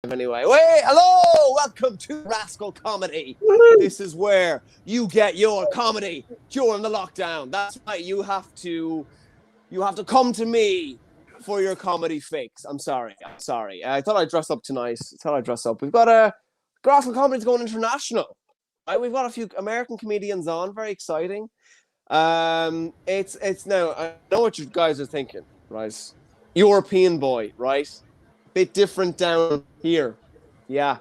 Anyway, wait, hello, welcome to Rascal Comedy. This is where you get your comedy during the lockdown. That's right, you have to come to me for your comedy fix. I'm sorry. I thought I'd dress up tonight. We've got Rascal Comedy's going international. Right? We've got a few American comedians on. Very exciting. It's now. I know what you guys are thinking, right? European boy, right? Bit different down here. Yeah.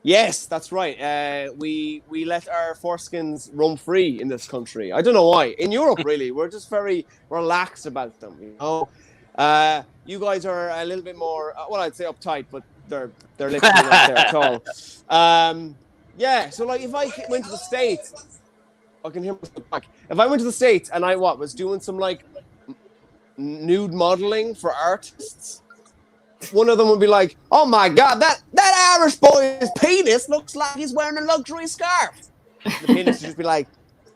Yes, that's right. We let our foreskins roam free in this country. I don't know why. In Europe, really, we're just very relaxed about them. You know, you guys are a little bit more. Well, I'd say uptight, but they're literally not there at all. Yeah. So, like, if I went to the States, I can hear myself back. If I went to the States and I was doing some like nude modeling for artists. One of them would be like, "Oh my God, that Irish boy's penis looks like he's wearing a luxury scarf." The penis would just be like,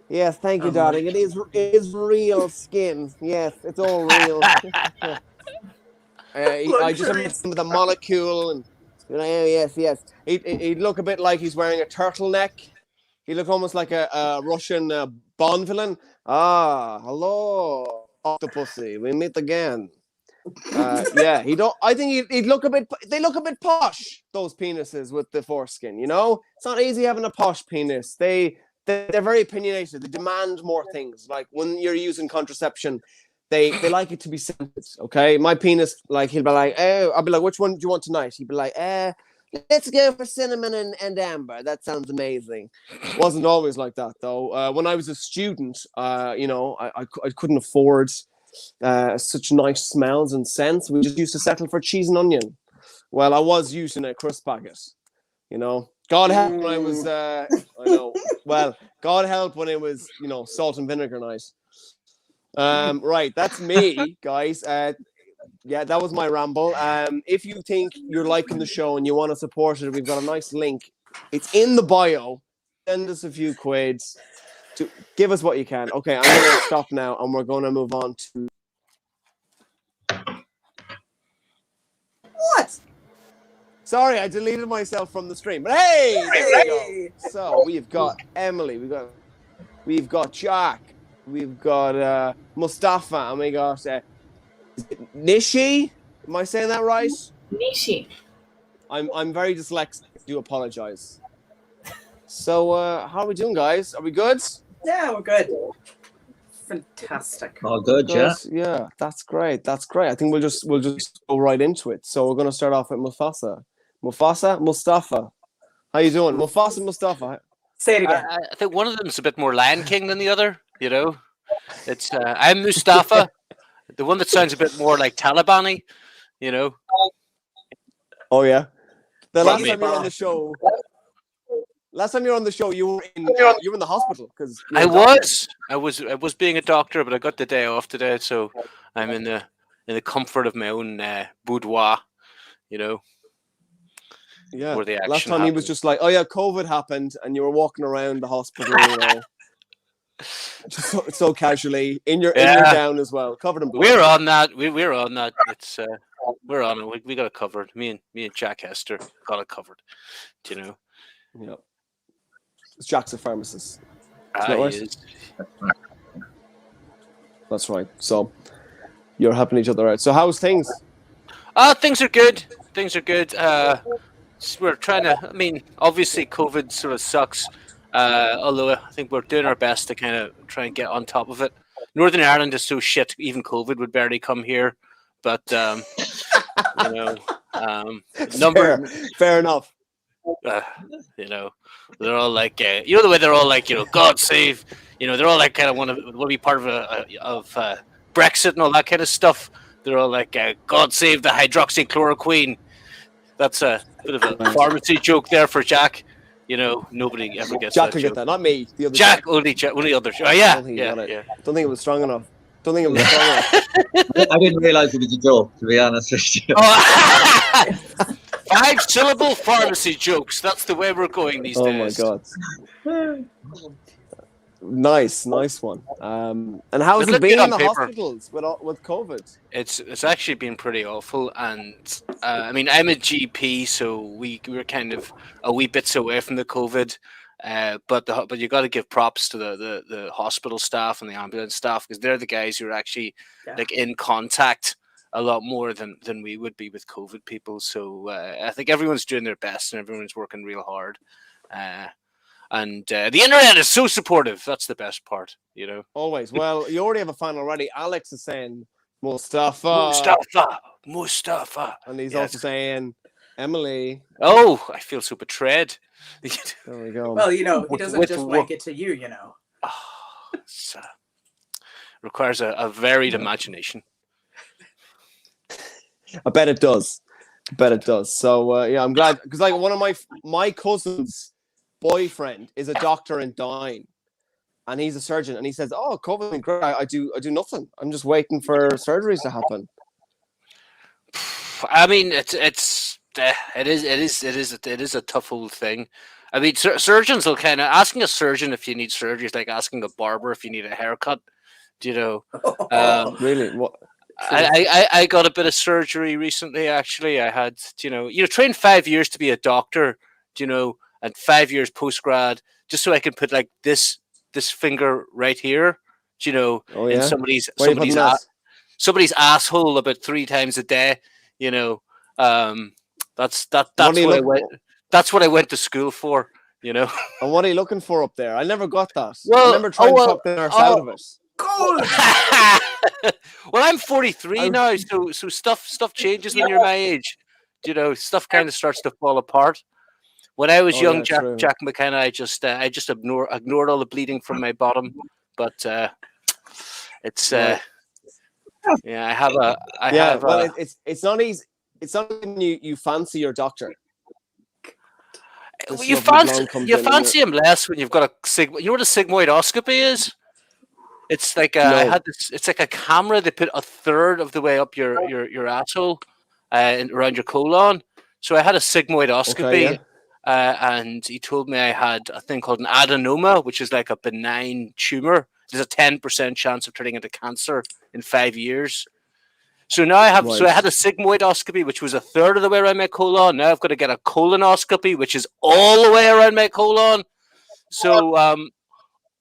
"Yes, thank you, darling. It is real skin. Yes, it's all real." I just imagine with a molecule and yes. He'd look a bit like he's wearing a turtleneck. He looked almost like a Russian Bond villain. Ah, hello, Octopussy. We meet again. Yeah, I think he'd look a bit. They look a bit posh. Those penises with the foreskin, you know. It's not easy having a posh penis. They're very opinionated. They demand more things. Like when you're using contraception, they like it to be scented. Okay, my penis, like he'll be like, "Oh," I'll be like, "Which one do you want tonight?" He'd be like, "Let's go for cinnamon and amber. That sounds amazing." It wasn't always like that though. When I was a student, I couldn't afford such nice smells and scents. We just used to settle for cheese and onion. Well, I was using a crisp packet, you know. God help when I was I know. Well, God help when it was, salt and vinegar night. Right, that's me, guys. Yeah, that was my ramble. If you think you're liking the show and you want to support it, we've got a nice link. It's in the bio. Send us a few quids. To give us what you can. Okay, I'm going to stop now, and we're going to move on to... What? Sorry, I deleted myself from the stream. But hey, there we go. So we've got Emily, we've got Jack, we've got Mustafa, and we got Nishy. Am I saying that right? Nishy. I'm very dyslexic. I do apologize. So how are we doing, guys? Are we good? Yeah, we're good. Fantastic. Oh, good, yeah. Yeah, that's great. I think we'll just go right into it. So we're going to start off with Mustafa. How you doing? Mustafa. Say it again. I think one of them's a bit more Lion King than the other. You know, it's I'm Mustafa, the one that sounds a bit more like Taliban-y. You know. Oh yeah. The last time you were on the show. Last time you were on the show, you were in the hospital because I was being a doctor, but I got the day off today, so I'm in the comfort of my own boudoir, you know. Yeah. Where the action last time happens. he was just like, "Oh yeah, COVID happened," and you were walking around the hospital, you know, just so casually in your gown as well, covered in blood. We're on that. We're on that. It's we're on it. We got it covered. Me and Jack Hester got it covered. Do you know? Yeah. Jack's a pharmacist. He is. That's right. So you're helping each other out. So how's things? Things are good. We're trying to. I mean, obviously, COVID sort of sucks. Although I think we're doing our best to kind of try and get on top of it. Northern Ireland is so shit. Even COVID would barely come here. But you know, fair enough. You know, they're all like, you know, the way they're all like, you know, God save, you know, they're all like kind of want to be part of Brexit and all that kind of stuff. They're all like, God save the hydroxychloroquine. That's a bit of a pharmacy joke there for Jack. You know, nobody ever gets Jack that could joke. get that, not me. The other Jack, only other. Oh yeah, Don't think yeah. Don't think it was strong enough. I didn't realize it was a joke, to be honest with you. Oh, 5-syllable pharmacy jokes. That's the way we're going these days. Oh my God. Nice one. And how's It it looked been good in on the paper. hospitals with COVID? It's actually been pretty awful, and I mean I'm a GP, so we were kind of a wee bits away from the COVID, but you got to give props to the hospital staff and the ambulance staff because they're the guys who are actually like in contact a lot more than we would be with COVID people. So I think everyone's doing their best and everyone's working real hard. And the internet is so supportive. That's the best part, you know. Always. Well, you already have a fan already. Alex is saying Mustafa. Mustafa. And he's Yes. also saying Emily. Oh, I feel so betrayed. There we go. Well, he doesn't just wank it to you, It's, requires a varied imagination. I bet it does. So yeah, I'm glad because like one of my cousin's boyfriend is a doctor in Dyne, and he's a surgeon, and he says, "Oh, COVID's been great. I do nothing. I'm just waiting for surgeries to happen." I mean, it is a tough old thing. I mean, surgeons will kind of asking a surgeon if you need surgery is like asking a barber if you need a haircut. Do you know? Really? What? I got a bit of surgery recently. Actually, I had trained 5 years to be a doctor. And 5 years post grad, just so I could put like this finger right here. In somebody's asshole about 3 times a day. That's what I went. That's what I went to school for. And what are you looking for up there? I never got that. Well, I remember trying to talk the nurse out of it. Well, I'm 43 now, so stuff changes when you're my age. Stuff kind of starts to fall apart. When I was young, Jack McKenna, I just ignored all the bleeding from my bottom, but it's I have a. Well, it's not easy. It's not when you fancy your doctor. You fancy him less when you've got a you know what a sigmoidoscopy is? It's like it's like a camera they put a third of the way up your asshole, around your colon. So I had a sigmoidoscopy, and he told me I had a thing called an adenoma, which is like a benign tumor. There's a 10% chance of turning into cancer in 5 years. So now I have. Right. So I had a sigmoidoscopy, which was a third of the way around my colon. Now I've got to get a colonoscopy, which is all the way around my colon. So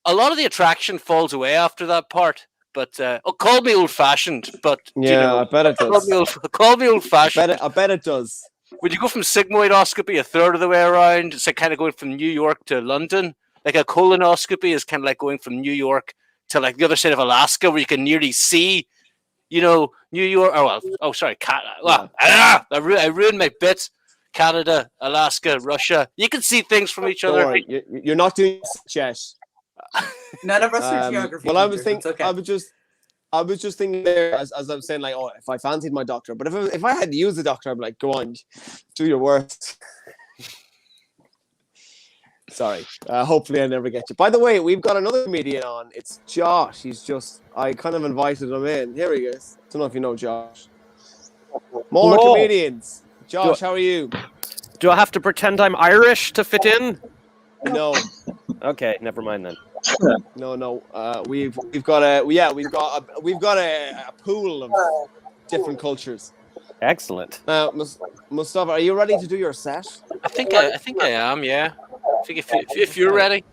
a lot of the attraction falls away after that part. But call me old-fashioned. But I bet it does. Call me old-fashioned. I bet it does. When you go from sigmoidoscopy a third of the way around, it's like kind of going from New York to London. Like a colonoscopy is kind of like going from New York to like the other side of Alaska, where you can nearly see. New York. Sorry, Canada. I ruined my bits. Canada, Alaska, Russia. You can see things from each other. Right. You're not doing chess. None of us are geography. Well, I was thinking. Okay. I was just thinking there as I was saying, like, if I fancied my doctor, but if I had to use a doctor, I'd be like, go on, do your worst. Sorry. Hopefully I never get you. By the way, we've got another comedian on. It's Josh. I kind of invited him in. Here he is. Don't know if you know Josh. More comedians. Josh, how are you? Do I have to pretend I'm Irish to fit in? No. Okay, never mind then. No. We've got a pool of different cultures. Excellent. Mustafa, are you ready to do your set? I think I am. Yeah. I think if you're ready,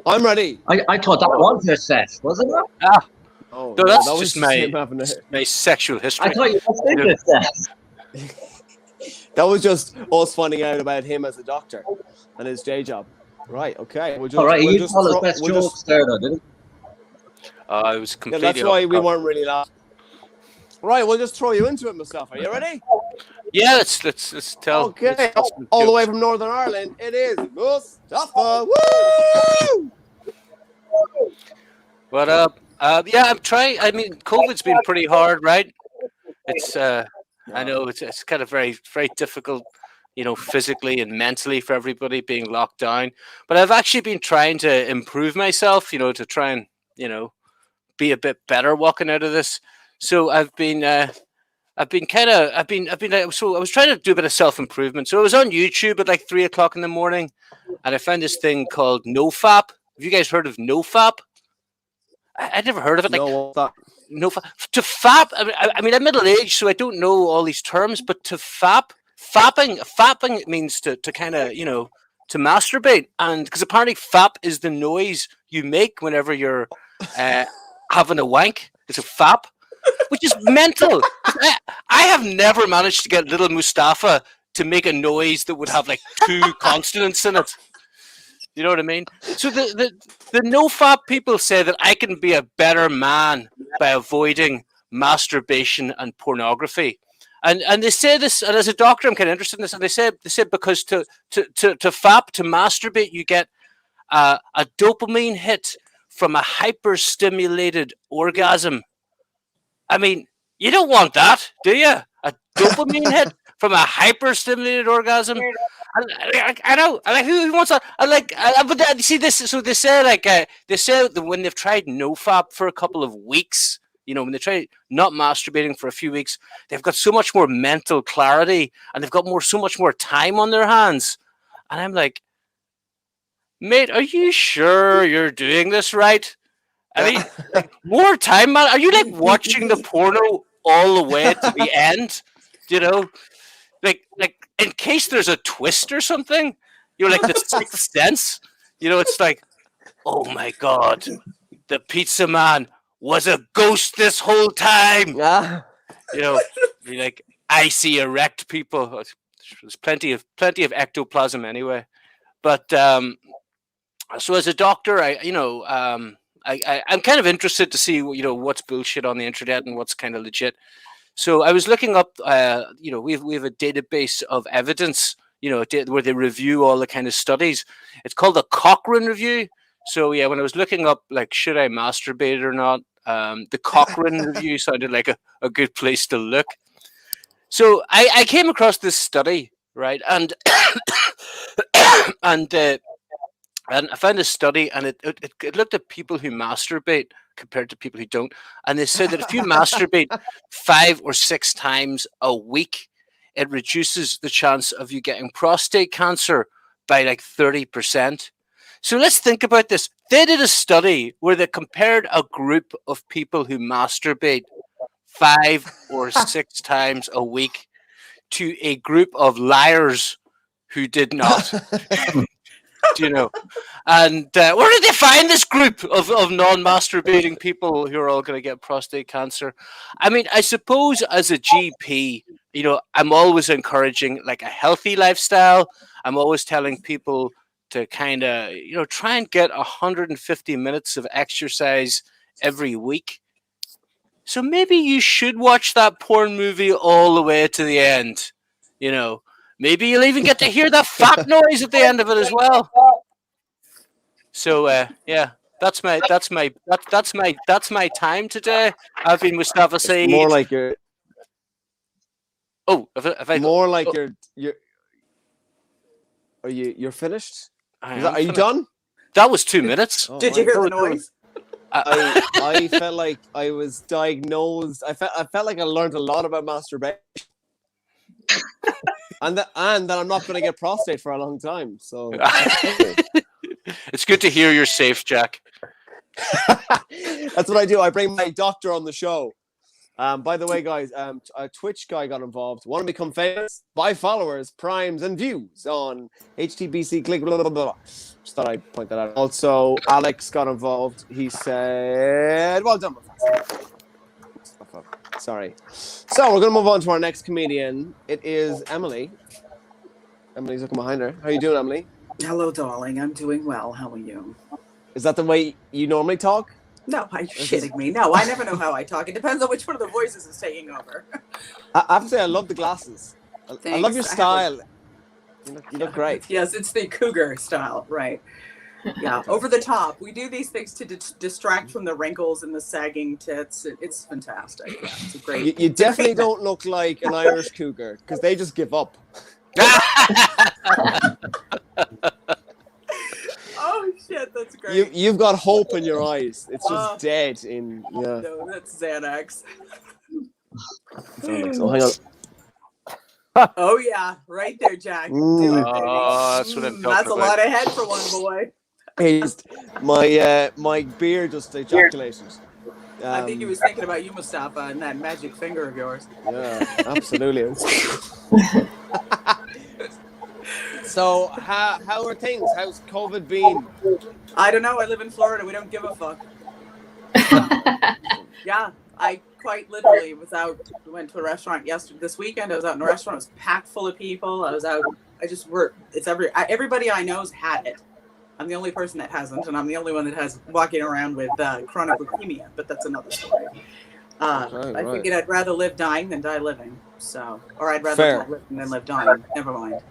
I'm ready. I thought that was your set, wasn't it? Ah. Oh, no, that's just my sexual history. I thought you were your set. That was just us finding out about him as a doctor and his day job. Right. Okay. All right. You told us best jokes there, though, didn't you? It was completely. Yeah, that's why we weren't really laughing. Right. We'll just throw you into it, Mustafa. Are you ready? Yeah. Let's tell. Okay. All the way from Northern Ireland, it is Mustafa. Woo! What up? I'm trying. I mean, COVID's been pretty hard, right? It's. I know it's kind of very, very difficult, physically and mentally for everybody being locked down. But I've actually been trying to improve myself, to try and, be a bit better walking out of this. So I was trying to do a bit of self-improvement. So I was on YouTube at like 3:00 in the morning, and I found this thing called NoFap, Have you guys heard of NoFap? I'd never heard of it. Like, No, that. no, to fap. I mean, I'm middle aged, so I don't know all these terms. But to fapping means to kind of to masturbate, and because apparently fap is the noise you make whenever you're having a wank. It's a fap, which is mental. I have never managed to get little Mustafa to make a noise that would have like 2 consonants in it. You know what I mean? So the NoFap people say that I can be a better man by avoiding masturbation and pornography. And they say this, and as a doctor, I'm kind of interested in this. And they say because to fap, to masturbate, you get a dopamine hit from a hyper-stimulated orgasm. I mean, you don't want that, do you? A dopamine hit from a hyper-stimulated orgasm. I know. Like, who wants that? But you see this. So they say that when they've tried NoFap for a couple of weeks. When they try not masturbating for a few weeks, they've got so much more mental clarity and they've got so much more time on their hands. And I'm like, mate, are you sure you're doing this right? I mean, more time, man. Are you like watching the porno all the way to the end? Like in case there's a twist or something, like the Sixth Sense. It's like, oh my God, the pizza man was a ghost this whole time. Be like, I see erect people. There's plenty of ectoplasm anyway. But so as a doctor, I'm kind of interested to see what's bullshit on the internet and what's kind of legit. So I was looking up. We have a database of evidence. Where they review all the kind of studies. It's called the Cochrane Review. So yeah, when I was looking up like should I masturbate or not, the Cochrane Review sounded like a good place to look. So I came across this study, right, and and I found a study, and it looked at people who masturbate compared to people who don't, and they said that if you masturbate 5 or 6 times a week, it reduces the chance of you getting prostate cancer by like 30%. So let's think about this. They did a study where they compared a group of people who masturbate 5 or 6 times a week to a group of liars who did not. And where did they find this group of non-masturbating people who are all going to get prostate cancer? I mean, I suppose as a GP, I'm always encouraging like a healthy lifestyle. I'm always telling people to kind of, try and get 150 minutes of exercise every week. So maybe you should watch that porn movie all the way to the end. Maybe you'll even get to hear that fat noise at the end of it as well. So yeah, that's my time today. I've been Mustafa Saed. More like you're. Oh, if I more like you're. You're finished? Are you done? That was 2 minutes. Oh, did you hear the noise? I felt like I was diagnosed. I felt like I learned a lot about masturbation, and that I'm not going to get prostate for a long time. So it's good to hear you're safe, Jack. That's what I do. I bring my doctor on the show. By the way, guys, a Twitch guy got involved. Want to become famous? Buy followers, primes, and views on HTBC. Click blah, blah, blah. Just thought I'd point that out. Also, Alex got involved. He said, well done. Sorry. So we're going to move on to our next comedian. It is Emily. Emily's looking behind her. How are you doing, Emily? Hello, darling. I'm doing well. How are you? Is that the way you normally talk? No, are you shitting me? No, I never know how I talk. It depends on which one of the voices is taking over. I have to say, I love the glasses. I love your style. You look great. Yes, it's the cougar style, right? Yeah, over the top. We do these things to distract from the wrinkles and the sagging tits. It's fantastic. Yeah, it's a great. You definitely don't look like an Irish cougar because they just give up. Oh shit, that's great. You've got hope in your eyes. It's just dead in No, that's Xanax. So hang on. Oh yeah, right there, Jack. Do it, baby. That's what I'm talking That's a about. lot of head for one boy. My beer just ejaculated. I think he was thinking about you, Mustafa, and that magic finger of yours. Yeah, absolutely. So, how are things? How's COVID been? I don't know. I live in Florida. We don't give a fuck. Yeah, I quite literally went to a restaurant this weekend. I was out in a restaurant. It was packed full of people. I was out. Everybody I know's had it. I'm the only person that hasn't, and I'm the only one that has walking around with chronic leukemia. But that's another story. I figured I'd rather live dying than die living. Or I'd rather die living than live dying. Never mind.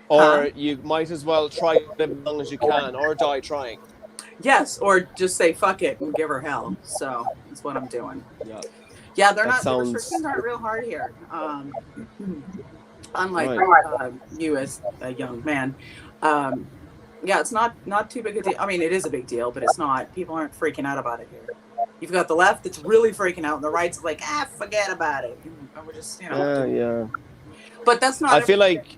Or you might as well try to live as long as you can, or die trying. Yes, or just say fuck it and give her hell. So that's what I'm doing. Yeah, the restrictions aren't real hard here. Unlike you as a young man. Yeah, it's not too big a deal. I mean, it is a big deal, but it's not. People aren't freaking out about it here. You've got the left that's really freaking out, and the right's like, forget about it. And we're just, Yeah. But that's not. I feel like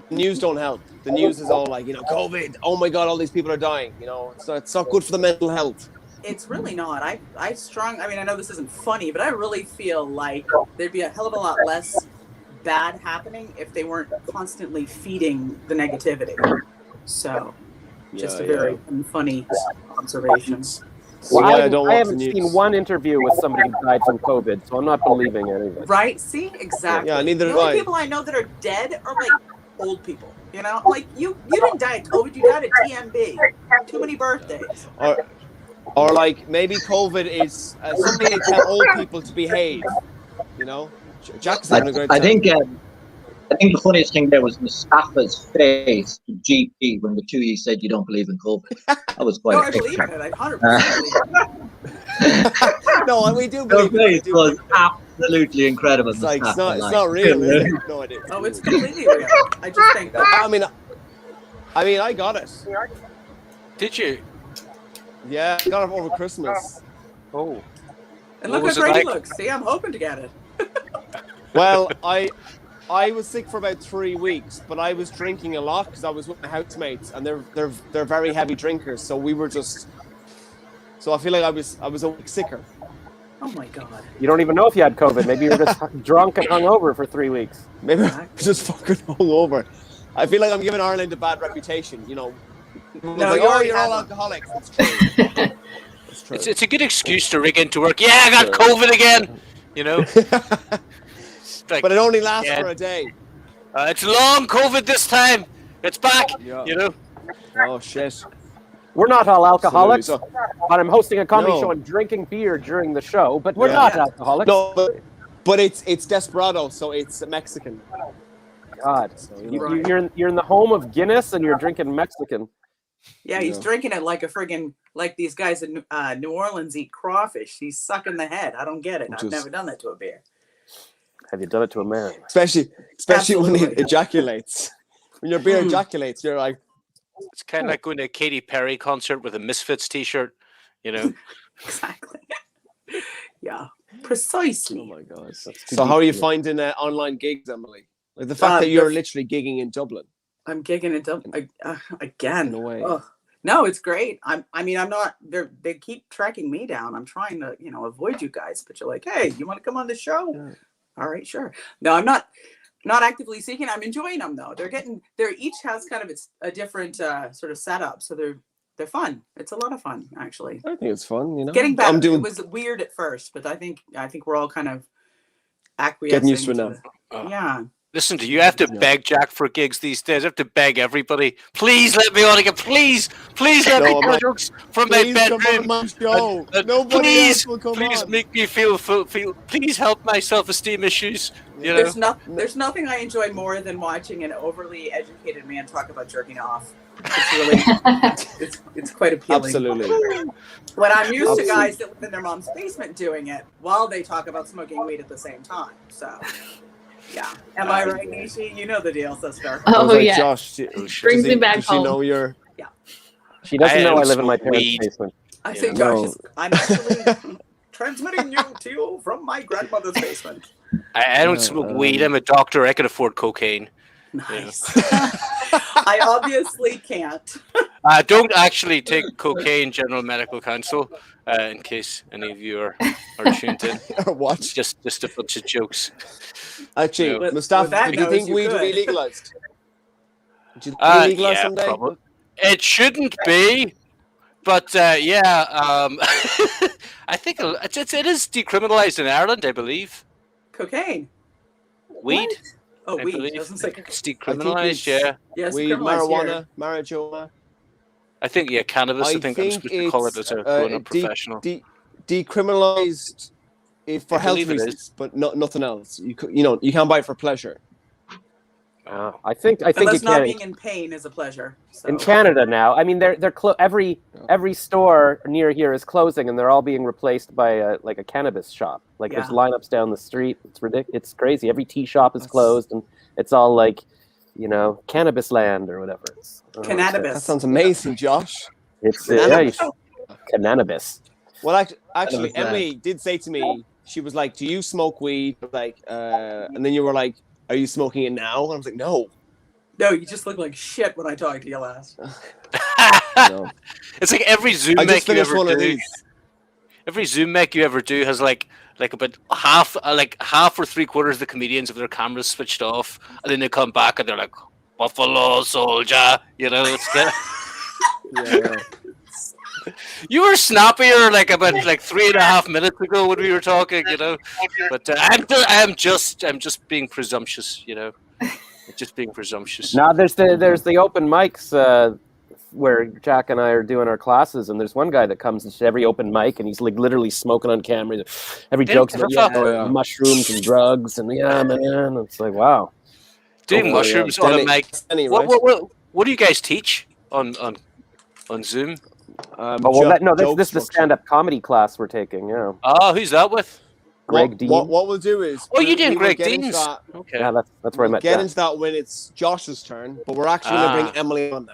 news don't help. The news is all like, COVID. Oh my God, all these people are dying. It's not good for the mental health. It's really not. I know this isn't funny, but I really feel like there'd be a hell of a lot less bad happening if they weren't constantly feeding the negativity. So, just a very funny observation. Well, I haven't seen one interview with somebody who died from COVID, so I'm not believing any of it. Right? See, exactly. Yeah, neither the do only I. people I know that are dead are like old people. Like you didn't die of COVID, you died of TMB. Too many birthdays. Or like maybe COVID is something to tell old people to behave. Jack's having a great time. I think the funniest thing there was Mustafa's face to GP when the two of you said you don't believe in COVID. That was quite. No, I believe in it. I 100% believe it. No, we do believe it. It was absolutely incredible. It's like it's not real. Is it? No, it is. Oh, it's completely real. I just think. I mean, I got it. Did you? Yeah, I got it over Christmas. Oh. And look how great he looks. See, I'm hoping to get it. Well, I was sick for about 3 weeks, but I was drinking a lot because I was with my housemates, and they're very heavy drinkers. So we were just. So I feel like I was a week sicker. Oh my God! You don't even know if you had COVID. Maybe you were just drunk and hungover for 3 weeks. Maybe I was just fucking hungover. I feel like I'm giving Ireland a bad reputation. No, you're all alcoholics. It's true. It's true. It's a good excuse to rig into work. Yeah, I got COVID again. Like, but it only lasts for a day. It's long COVID this time. It's back. Oh shit. We're not all alcoholics, but I'm hosting a comedy show and drinking beer during the show. But we're not alcoholics. No, but it's Desperado, so it's Mexican. God, you're in the home of Guinness and you're drinking Mexican. Yeah, he's drinking it like like these guys in New Orleans eat crawfish. He's sucking the head. I don't get it. I've never done that to a beer. Have you done it to a man? Especially when it ejaculates. When your beer ejaculates, you're like. It's kind of like going to a Katy Perry concert with a Misfits T-shirt, Exactly. Yeah, precisely. Oh my God. So how are you finding online gigs, Emily? Like the fact that you're literally gigging in Dublin. I'm gigging in Dublin again. No way. No, it's great. I'm not. They keep tracking me down. I'm trying to avoid you guys, but you're like, hey, you want to come on the show? Yeah. All right, sure. No, I'm not actively seeking. I'm enjoying them though. They're each has kind of a different sort of setup, so they're fun. It's a lot of fun actually. I think it's fun. Getting back. It was weird at first, but I think we're all kind of acquiescing. Getting used to it now. Yeah. Listen, do you have to beg Jack for gigs these days? I have to beg everybody. Please let me on again. Please let me do jokes from my bedroom. My show. Nobody else will come please on. make me feel. Please help my self-esteem issues. There's nothing I enjoy more than watching an overly educated man talk about jerking off. It's really, it's quite appealing. Absolutely. When I'm used to guys that live in their mom's basement doing it while they talk about smoking weed at the same time. So. Yeah. Am I right, Nishy? You know the deal, sister. Oh, yeah. Josh, brings me back home. Does she know you're... Yeah. She doesn't know I live in my parents' basement. I say, Josh, I'm actually transmitting to you from my grandmother's basement. I don't smoke weed. I'm a doctor. I can afford cocaine. Nice. I obviously can't. Don't actually take cocaine, General Medical Council, in case any of you are tuned in. Or what? Just a bunch of jokes. Actually, No. With Mustafa, that do you nose, think you weed would be could. legalized? Do you think it'd be legalized Yeah, someday? probably. It shouldn't be, but yeah, I think it is decriminalized in Ireland, I believe. Cocaine. Weed, What? Oh, I weed. believe. Doesn't I say think it's I think decriminalized, it's yeah. yes, weed, criminalized here. marijuana. I think, yeah, cannabis. I I think I'm think supposed to call it it's as a grown-up professional. decriminalized for I health believe it is. reasons, but nothing else. You can't buy it for pleasure. I think Unless you not can being in pain is a pleasure. So. in Canada now. I mean, they're every store near here is closing, and they're all being replaced by like a cannabis shop. Like there's Yeah. lineups down the street. It's ridiculous. It's crazy. Every tea shop is closed, and it's all like, cannabis land or whatever. Cannabis. That sounds amazing, Josh. It's Cannabis. cannabis. Well, actually, Cannabis land. Emily did say to me, she was like, "Do you smoke weed?" Like, and then you were like, "Are you smoking it now?" And I was like, "No." No, you just look like shit when I talked to you last. No. It's like every Zoom I just mic you finished ever one of do. these. Every Zoom mic you ever do has like about half or 3/4 of the comedians have their cameras switched off, and then they come back and they're like, "Buffalo Soldier," It's kind Yeah. You were snappier about 3.5 minutes ago when we were talking, But I'm just being presumptuous, Just being presumptuous. Now there's the open mics where Jack and I are doing our classes, and there's one guy that comes to every open mic, and he's like literally smoking on camera. Every joke's about mushrooms and drugs, and man, it's like wow. Doing mushrooms on a mic. Denny, What, right? what do you guys teach on Zoom? This is the stand-up comedy class we're taking. Yeah. Oh, who's that with? Greg Dean. What we'll do is Oh, you did we will Greg get into Dean's. that- Okay. Yeah, that's where I We'll met get Jack. into that when it's Josh's turn, but we're actually going to bring Emily on now.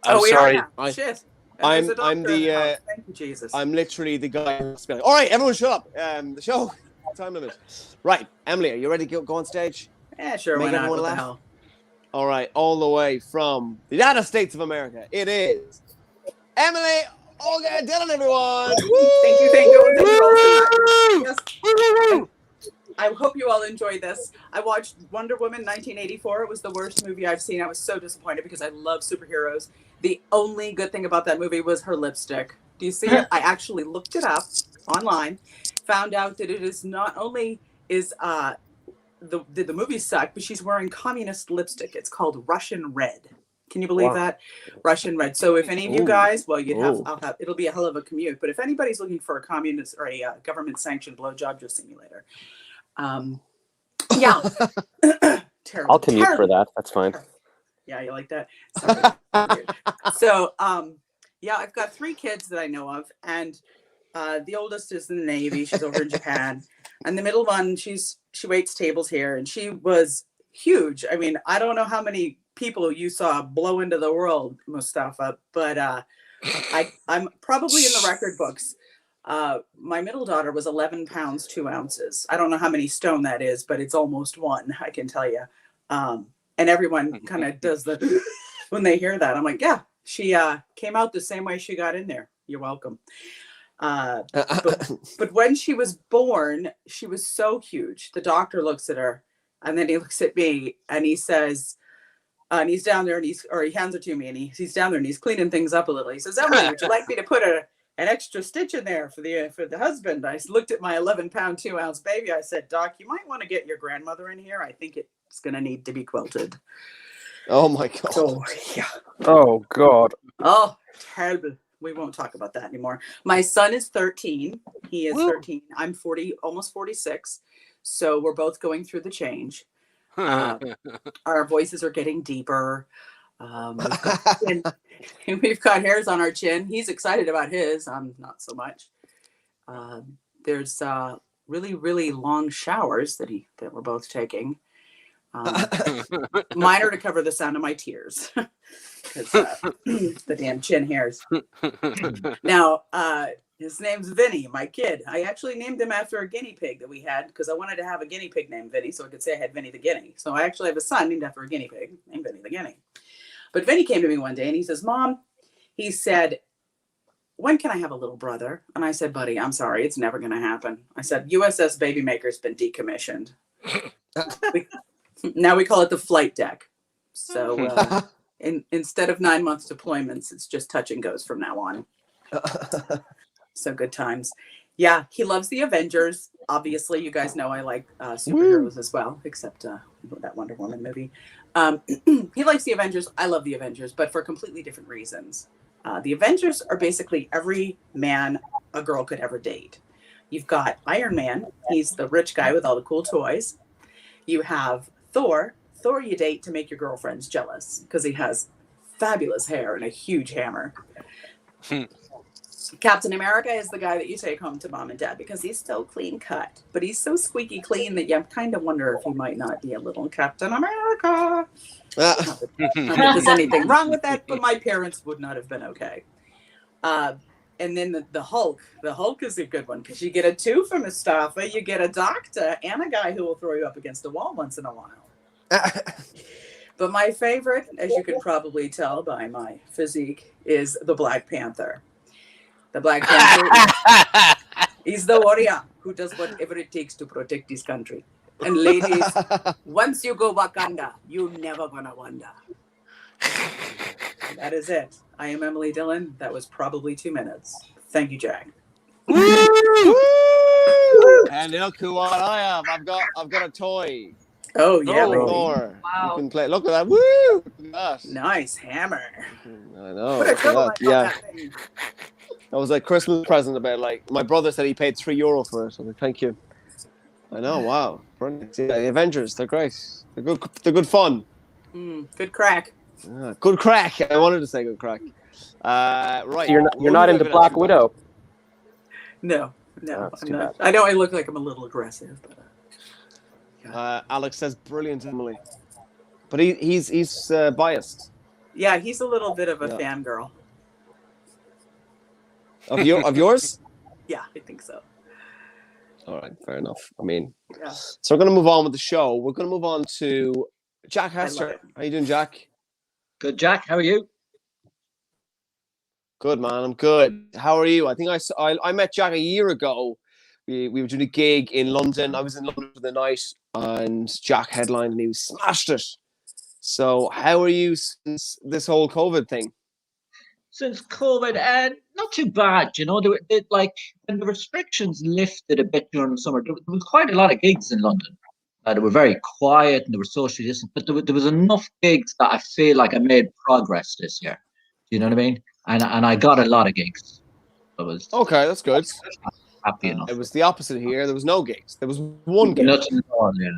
I'm we sorry. are now. Shit. I'm There's a doctor the, in house. Thank you, Jesus. I'm literally the guy who's like, all right, everyone shut up. The show, time limit. Right, Emily, are you ready to go on stage? Yeah, sure. Make Why not? everyone What the laugh? hell? All right, all the way from the United States of America, it is Emily, Olga, Dillon, everyone. Thank you. Thank you all so much. Yes. I hope you all enjoyed this. I watched Wonder Woman 1984. It was the worst movie I've seen. I was so disappointed because I love superheroes. The only good thing about that movie was her lipstick. Do you see it? I actually looked it up online, found out that it is not only is the movie suck, but she's wearing communist lipstick. It's called Russian Red. Can you believe that? Russian Red. So if any of you guys, well, it'll be a hell of a commute. But if anybody's looking for a communist or a government sanctioned blowjob, just see me later. Yeah. Terrible. I'll commute for that. That's fine. Yeah, you like that? Sorry. So, yeah, I've got 3 kids that I know of, and the oldest is in the Navy. She's over in Japan, and the middle one, she waits tables here, and she was huge. I mean, I don't know how many people you saw blow into the world, Mustafa, but I'm probably in the record books. My middle daughter was 11 pounds, 2 ounces. I don't know how many stone that is, but it's almost 1, I can tell you. And everyone kind of does the, when they hear that, I'm like, yeah, she came out the same way she got in there. You're welcome. But when she was born, she was so huge. The doctor looks at her, and then he looks at me, and he says, and he's down there, and he hands her to me, and he's down there, and he's cleaning things up a little. He says, Emily, would you like me to put an extra stitch in there for the husband? I looked at my 11-pound, 2-ounce baby. I said, Doc, you might want to get your grandmother in here. I think it's going to need to be quilted. Oh my God. So, yeah. Oh God. Oh, terrible. We won't talk about that anymore. My son is 13. He is 13. I'm 40, almost 46. So we're both going through the change. Our voices are getting deeper. We've got hairs on our chin. He's excited about his. I'm not so much. There's really, really long showers that we're both taking. Mine are to cover the sound of my tears. The damn chin hairs. Now, his name's Vinny, my kid. I actually named him after a guinea pig that we had because I wanted to have a guinea pig named Vinny, so I could say I had Vinny the guinea. So I actually have a son named after a guinea pig named Vinny the guinea. But Vinny came to me one day and he says, Mom, He said, when can I have a little brother? And I said, buddy, I'm sorry, it's never going to happen. I said, USS Babymaker's been decommissioned. Now we call it the flight deck. So instead of 9 months deployments, it's just touch and goes from now on. So good times. Yeah, he loves the Avengers. Obviously, you guys know I like superheroes as well, except that Wonder Woman movie. He likes the Avengers. I love the Avengers, but for completely different reasons. The Avengers are basically every man a girl could ever date. You've got Iron Man. He's the rich guy with all the cool toys. You have Thor. Thor you date to make your girlfriends jealous because he has fabulous hair and a huge hammer. Captain America is the guy that you take home to mom and dad because he's still clean cut, but he's so squeaky clean that you kind of wonder if he might not be a little Captain America. Not that there's anything wrong with that, but my parents would not have been okay. And then the Hulk. The Hulk is a good one because you get a two for Mustafa, you get a doctor, and a guy who will throw you up against a wall once in a while. But my favorite, as you can probably tell by my physique, is the Black Panther. The Black Panther, he's the warrior who does whatever it takes to protect his country. And ladies, once you go Wakanda, you're never gonna wonder. That is it. I am Emily Dillon. That was probably 2 minutes. Thank you, Jack. Woo! And look who what I have. I've got a toy. Oh yeah, Thor. Wow. You can play. Look at that. Woo! Look at that. Nice hammer. I know. Put a turtle on yeah. that thing. That was like Christmas present about like my brother said he paid €3 for it. I'm like, thank you. I know, wow. Brilliant. Yeah, the Avengers, they're great. They're good fun. Good crack. Good crack. I wanted to say good crack. Right. So you're not into Black Widow. No, Oh, I'm not. I know I look like I'm a little aggressive, but Alex says brilliant, Emily. But he's biased. yeah, he's a little bit of a fangirl. Of yours? Yeah, I think so. All right, fair enough. I mean, so we're going to move on with the show. We're going to move on to Jack Hester. How you doing, Jack? Good, Jack. How are you? Good, man. I'm good. How are you? I think I met Jack a year ago. We were doing a gig in London. I was in London for the night, and Jack headlined, and he smashed it. So, how are you since this whole COVID thing? Since COVID, not too bad. You know, like when the restrictions lifted a bit during the summer, there was quite a lot of gigs in London. They were very quiet and they were socially distant, but there was enough gigs that I feel like I made progress this year. Do you know what I mean? And I got a lot of gigs. Okay, that's good. Happy enough. It was the opposite here. There was no gigs. There was one gig. Nothing at all, yeah.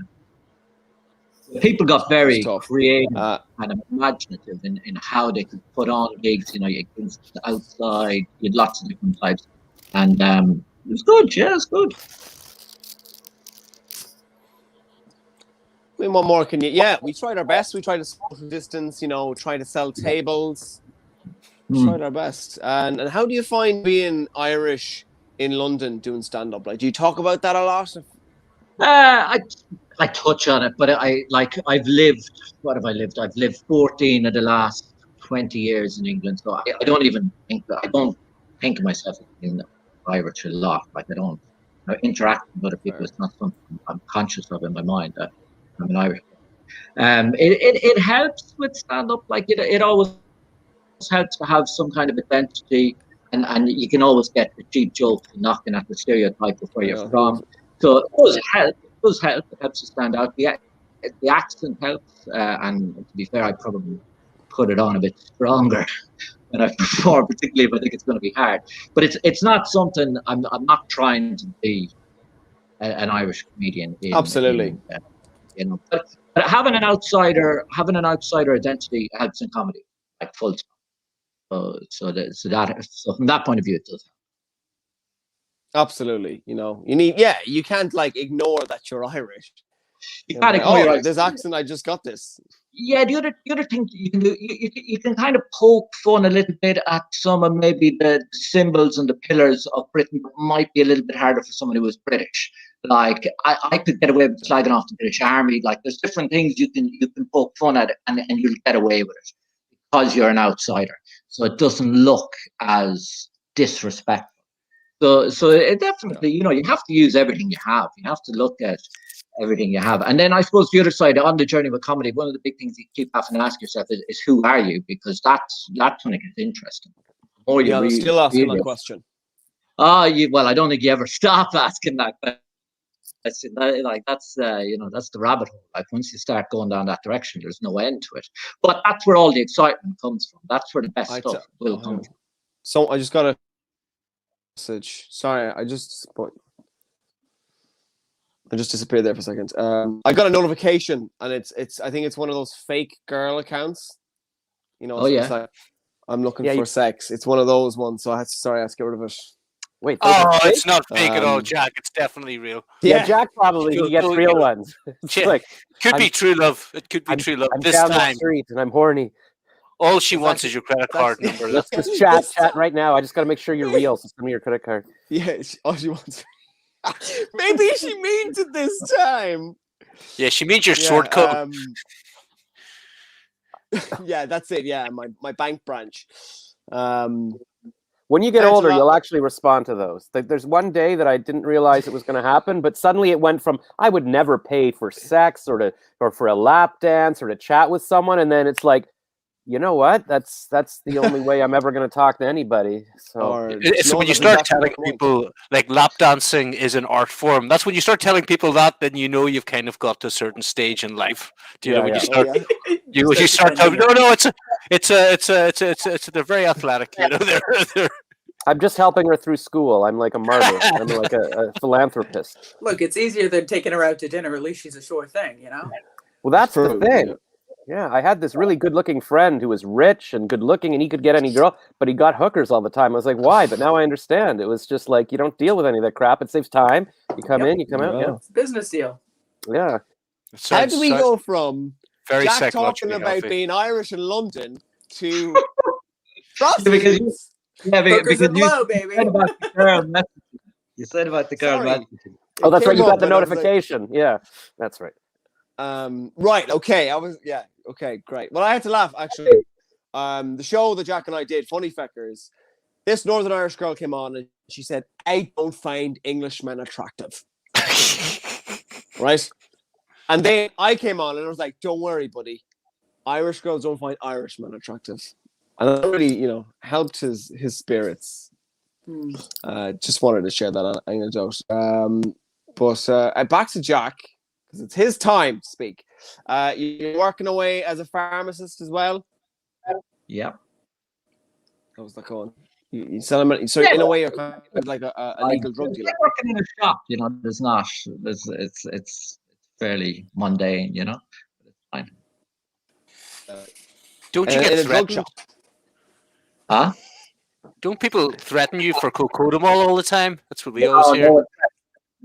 People got very creative and imaginative in how they could put on gigs. You know, you could outside, you had lots of different types. And it was good, yeah, it was good. I mean, what more can you? Yeah, we tried our best. We tried to social distance, you know, try to sell tables. We tried our best. And how do you find being Irish in London doing stand-up? Like, do you talk about that a lot? I touch on it, but I've lived. What have I lived? I've lived 14 of the last 20 years in England, so I don't even think I don't think of myself as being Irish a lot. Like I don't interact with other people. It's not something I'm conscious of in my mind that I'm an Irish. It helps with stand up. Like it always helps to have some kind of identity, and you can always get the cheap jokes knocking at the stereotype of where you're from. So it does help. It helps to stand out. The accent helps, and to be fair, I probably put it on a bit stronger when I perform, particularly if I think it's going to be hard. But it's not something I'm not trying to be an Irish comedian. Absolutely. You know, but having an outsider identity helps in comedy, like full stop. So from that point of view, it does help. Absolutely, you know, you can't like ignore that you're Irish. You can't ignore this accent. I just got this. Yeah, the other thing you can do, you can kind of poke fun a little bit at some of maybe the symbols and the pillars of Britain that might be a little bit harder for someone who is British. Like I could get away with slagging off the British Army. Like there's different things you can poke fun at, and you'll get away with it because you're an outsider. so it doesn't look as disrespectful. So it definitely, you have to use everything you have. You have to look at everything you have. And then I suppose the other side, on the journey with comedy, one of the big things you keep having to ask yourself is who are you? Because that's when it gets interesting. The more you I'm still asking that question. Well, I don't think you ever stop asking that question. That's that's the rabbit hole. Like, once you start going down that direction, there's no end to it. But that's where all the excitement comes from. That's where the best stuff will come from. So I just got a message. Sorry, I just disappeared there for a second. I got a notification, and it's I think it's one of those fake girl accounts. It's like, I'm looking for sex. It's one of those ones. So I had to get rid of it. Wait. It's not fake at all, Jack. It's definitely real. Yeah, Jack probably he gets real ones. Could be true love. It could be true love. I'm this down time, the street and I'm horny. all she wants is your credit card number. Let's just chat right now. I just got to make sure you're real. So send me your credit card. Yeah, all she wants. Maybe she means it this time. Yeah, she means your short code. Yeah, that's it. Yeah, my bank branch. When you get older, you'll actually respond to those. There's one day that I didn't realize it was going to happen, but suddenly it went from I would never pay for sex or for a lap dance or to chat with someone, and then it's like, you know what? That's the only way I'm ever going to talk to anybody. So when you start telling people like lap dancing is an art form, that's when you start telling people that, then you've kind of got to a certain stage in life. When you start telling they're very athletic. They're I'm just helping her through school. I'm like a martyr. I'm like a philanthropist. Look, it's easier than taking her out to dinner. At least she's a sure thing, Well, that's the thing. Yeah, I had this really good-looking friend who was rich and good-looking, and he could get any girl, but he got hookers all the time. I was like, why? But now I understand. It was just like, you don't deal with any of that crap. It saves time. You come in, you come out. Yeah. It's a business deal. Yeah. How do we go from Jack talking about healthy. Being Irish in London to prostitutes? Because you blow, baby. said about the girl messaging. You said about the girl messaging. Oh, that's right. You got the notification. Yeah, that's right. Right. Okay. Okay. Great. Well, I had to laugh actually. The show that Jack and I did, Funny Feckers, this Northern Irish girl came on and she said, "I don't find Englishmen attractive." Right. And then I came on and I was like, "Don't worry, buddy. Irish girls don't find Irishmen attractive." And that really, helped his spirits. Just wanted to share that anecdote. But back to Jack, because it's his time to speak. You're working away as a pharmacist as well? Yeah. How's that going? You sell them, so in a way you're kind of like a legal drug dealer. Working in a shop, there's not. It's fairly mundane, But it's fine. Don't you get threatened? Huh? Don't people threaten you for cocodamol all the time? That's what we always hear. No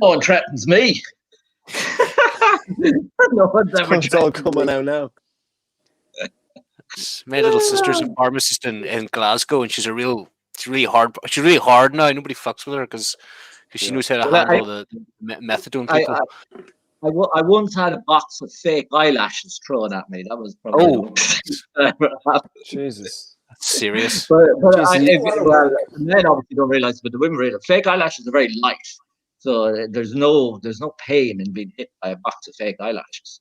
one threatens me. No one's ever. It's all coming out now. My little sister's a pharmacist in Glasgow, and she's really hard now. Nobody fucks with her because she knows how to handle the methadone people. I once had a box of fake eyelashes thrown at me. That was probably Jesus. That's serious. But men obviously don't realize, but the women realize fake eyelashes are very light. So there's no pain in being hit by a box of fake eyelashes.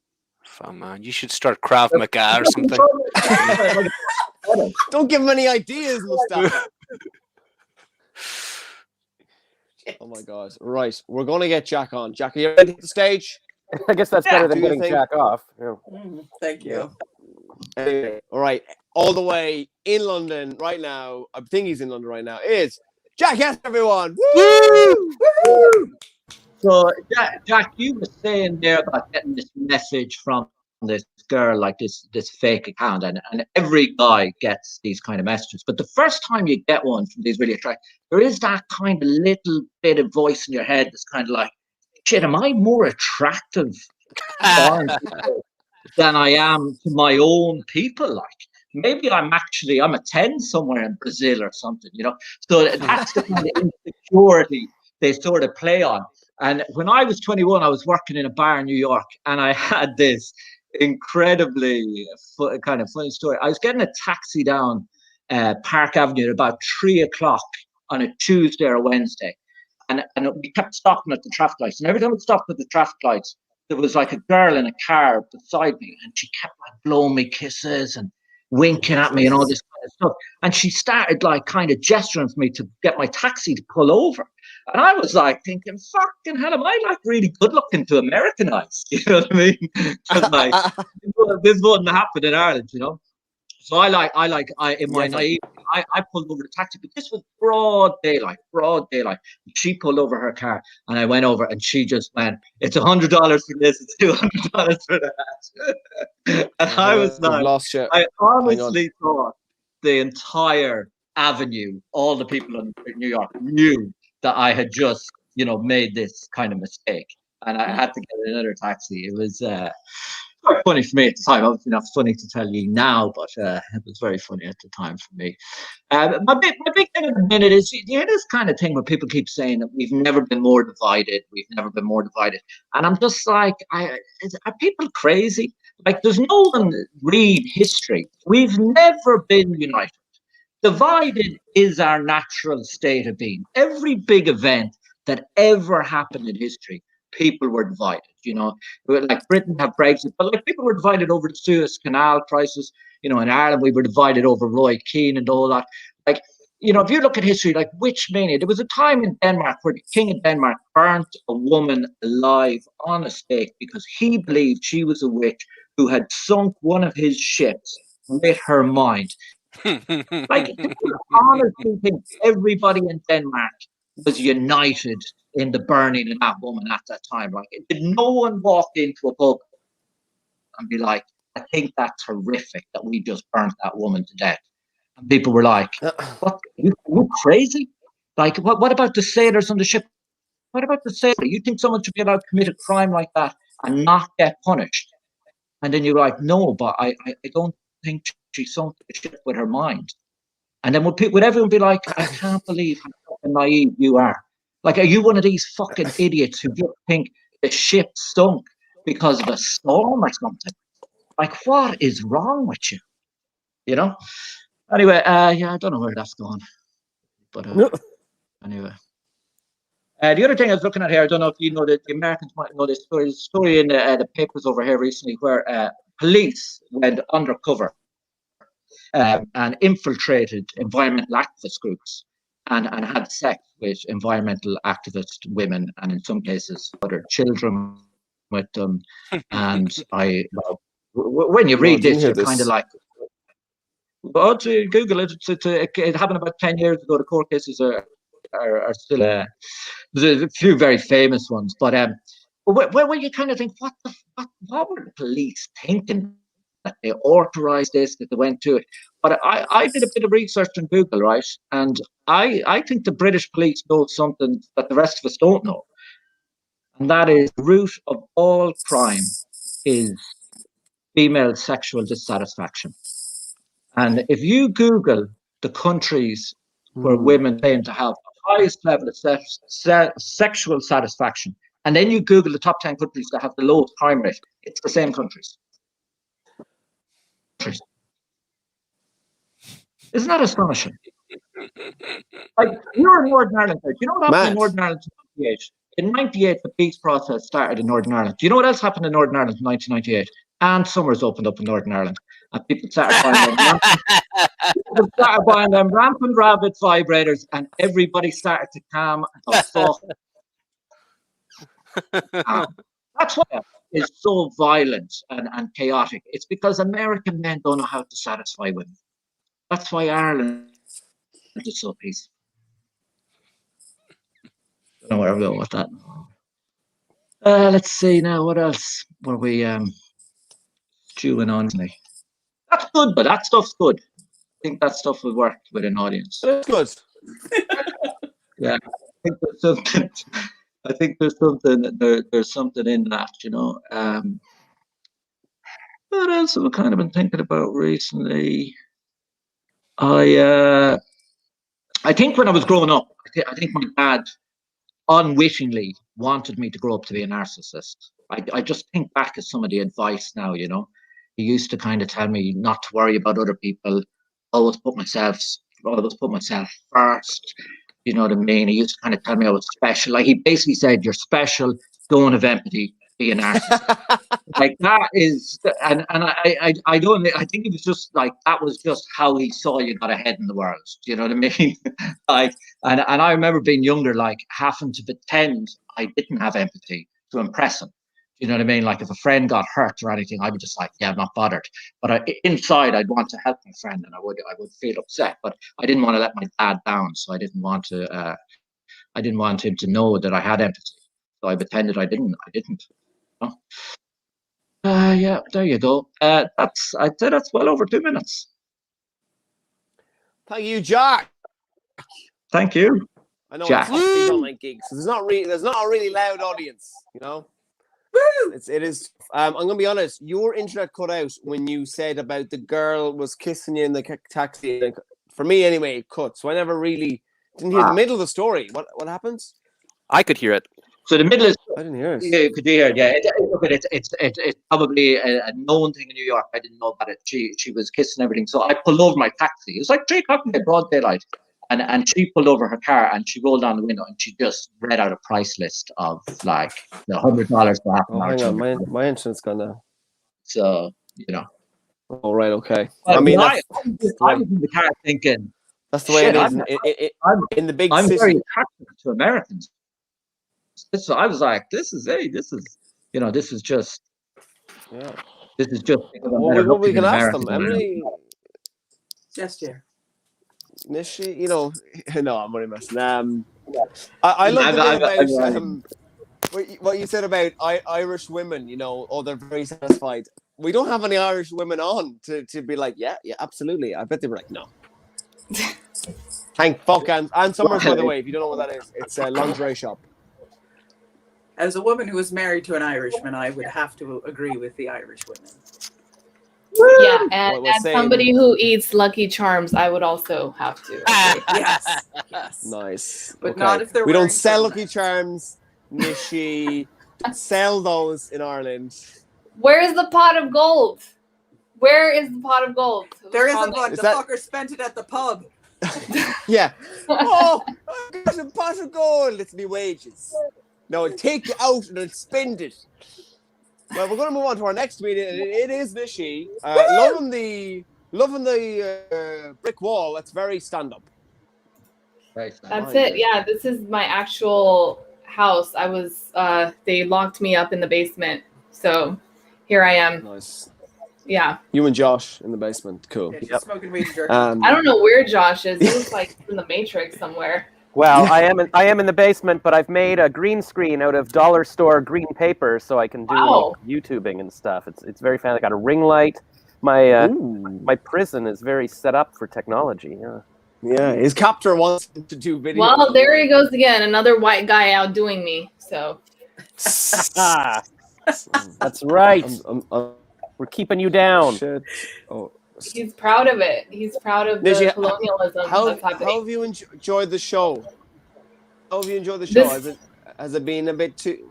Oh, man, you should start Krav Maga or something. Don't give him any ideas, Mustafa. Oh my God! Right, we're going to get Jack on. Jack, are you ready to hit the stage? I guess that's better than getting Jack off. Yeah. Thank you. Anyway, all right, all the way in London right now. I think he's in London right now. Is Jack Hester, everyone? Woo! Woo! So, Jack, you were saying there about getting this message from this girl, like this fake account, and every guy gets these kind of messages. But the first time you get one from these really attractive, there is that kind of little bit of voice in your head that's kind of like, shit, am I more attractive than I am to my own people? Like, maybe I'm a 10 somewhere in Brazil or something, So that's the kind of insecurity they sort of play on. And when I was 21, I was working in a bar in New York, and I had this incredibly kind of funny story. I was getting a taxi down Park Avenue at about 3 o'clock on a Tuesday or a Wednesday. And we kept stopping at the traffic lights. And every time we stopped at the traffic lights, there was like a girl in a car beside me, and she kept like blowing me kisses and winking at me and all this kind of stuff. And she started like kind of gesturing for me to get my taxi to pull over. And I was like thinking, fucking hell, am I like really good looking to Americanize? You know what I mean? Because like this wouldn't happen in Ireland, you know. So I in my naivety, I pulled over the taxi, but this was broad daylight. She pulled over her car, and I went over, and she just went, "It's $100 for this, it's $200 for that." And I was like, lost you. I honestly thought the entire avenue, all the people in New York knew that I had just, you know, made this kind of mistake, and I had to get another taxi. It was quite funny for me at the time. Obviously not funny to tell you now, but it was very funny at the time for me. My big thing at the minute is, you hear this kind of thing where people keep saying that we've never been more divided. And I'm just like, are people crazy? Like, there's no one read history. We've never been united. Divided is our natural state of being. Every big event that ever happened in history, people were divided, you know, like Britain had Brexit, but like people were divided over the Suez Canal crisis, you know, in Ireland, we were divided over Roy Keane and all that. Like, you know, if you look at history, like which mania, there was a time in Denmark where the king of Denmark burnt a woman alive on a stake because he believed she was a witch who had sunk one of his ships with her mind. Like, people honestly think everybody in Denmark was united in the burning of that woman at that time. Like, did no one walk into a pub and be like, I think that's horrific that we just burnt that woman to death? And people were like, what, you crazy? Like, what about the sailors on the ship? What about the sailor? You think someone should be allowed to commit a crime like that and not get punished? And then you're like, no, but I don't think she sunk the ship with her mind. And then would everyone be like, I can't believe how fucking naive you are. Like, are you one of these fucking idiots who just think the ship sunk because of a storm or something? Like, what is wrong with you? You know? Anyway, yeah, I don't know where that's going. But anyway. The other thing I was looking at here, I don't know if you know that the Americans might know this story. There's a story in the papers over here recently where police went undercover and infiltrated environmental activist groups and had sex with environmental activist women, and in some cases other children with them. And when you read this, you're kind of like, well, to Google it. It happened about 10 years ago. The court cases are still there's a few very famous ones, but when you kind of think, what were the police thinking that they authorized this, that they went to it? But I did a bit of research on Google, right? And I think the British police know something that the rest of us don't know. And that is the root of all crime is female sexual dissatisfaction. And if you Google the countries where women claim to have the highest level of sexual satisfaction, and then you Google the top 10 countries that have the lowest crime rate, it's the same countries. Isn't that astonishing? Like, you're in Northern Ireland. Do you know what happened in Northern Ireland in 98? In 98, the peace process started in Northern Ireland. Do you know what else happened in Northern Ireland in 1998? Ann Summers opened up in Northern Ireland, and people started buying them rampant rabbit vibrators, and everybody started to calm and soft. That's why it's so violent and chaotic. It's because American men don't know how to satisfy women. That's why Ireland is so peaceful. I don't know where I'm going with that. Let's see now, what else were we chewing on? That's good, but that stuff's good. I think that stuff will work with an audience. That's good. Yeah, I think there's something in that, you know. What else have I kind of been thinking about recently? I think when I was growing up, I think my dad unwittingly wanted me to grow up to be a narcissist. I just think back at some of the advice now, you know. He used to kind of tell me not to worry about other people, always put myself first. You know what I mean? He used to kind of tell me I was special. Like he basically said, "You're special. Don't have empathy. Be a narcissist." Like that is, and I don't. I think it was just like that was just how he saw you got ahead in the world. Do you know what I mean? Like, and I remember being younger, like having to pretend I didn't have empathy to impress him. You know what I mean? Like if a friend got hurt or anything, I would just like, yeah, I'm not bothered. But inside, I'd want to help my friend, and I would feel upset. But I didn't want to let my dad down, so I didn't want to. I didn't want him to know that I had empathy, so I pretended I didn't. You know? Yeah, there you go. I'd say that's well over 2 minutes. Thank you, Jack. Thank you. I know Jack. it's these online gigs. So there's not a really loud audience, you know. Woo! It is. I'm gonna be honest. Your internet cut out when you said about the girl was kissing you in the taxi. For me, anyway, it cut. So I never really didn't hear the middle of the story. What happens? I could hear it. So the middle is. I didn't hear it. Yeah, could you hear it? Yeah, it's probably a known thing in New York. I didn't know about it. She was kissing everything. So I pulled over my taxi. It was like 3 o'clock in the broad daylight. And she pulled over her car and she rolled down the window and she just read out a price list of like $100 for half an hour. Hang on, my internet's gone now. So, you know. Oh, right, okay. But I mean, I was in the car thinking, that's the way it is in the big city. I'm very attracted to Americans. So I was like, this is just. Yeah. This is just. Well, we can ask them, Emily. Yes, dear. Nishy, you know, no, I'm only messing. I love the bit about what you said about Irish women. You know, they're very satisfied. We don't have any Irish women on to be like, yeah, absolutely. I bet they were like, no. Thank fuck and Summers, by the way. If you don't know what that is, it's a lingerie shop. As a woman who was married to an Irishman, I would have to agree with the Irish women. Yeah, and as somebody who eats Lucky Charms, I would also have to. Yes. Nice. But not if they're We wearing don't sell turtlenecks. Lucky Charms, Nishy. Sell those in Ireland. Where is the pot of gold? Where is the pot of gold? There isn't one. Is The that- fucker spent it at the pub. Yeah. Oh, I got a pot of gold. It's me wages. No, take it out and then spend it. Well, we're going to move on to our next meeting. It is Nishy. Loving the brick wall. That's very stand-up. That's it. Yeah, this is my actual house. I was. They locked me up in the basement, so here I am. Nice. Yeah. You and Josh in the basement. Cool. Yeah, she's smoking weed and jerking. I don't know where Josh is. He was like in the Matrix somewhere. Well, I am in the basement, but I've made a green screen out of dollar store green paper, so I can do YouTubing and stuff. It's very fancy. I got a ring light. My prison is very set up for technology. Yeah. Yeah, his captor wants to do video. Well, there he goes again. Another white guy outdoing me. So. That's right. We're keeping you down. Shit. Oh. He's proud of it. He's proud of the Nishy, colonialism that's happening. How have you enjoyed the show? How have you enjoyed the show? Has it been a bit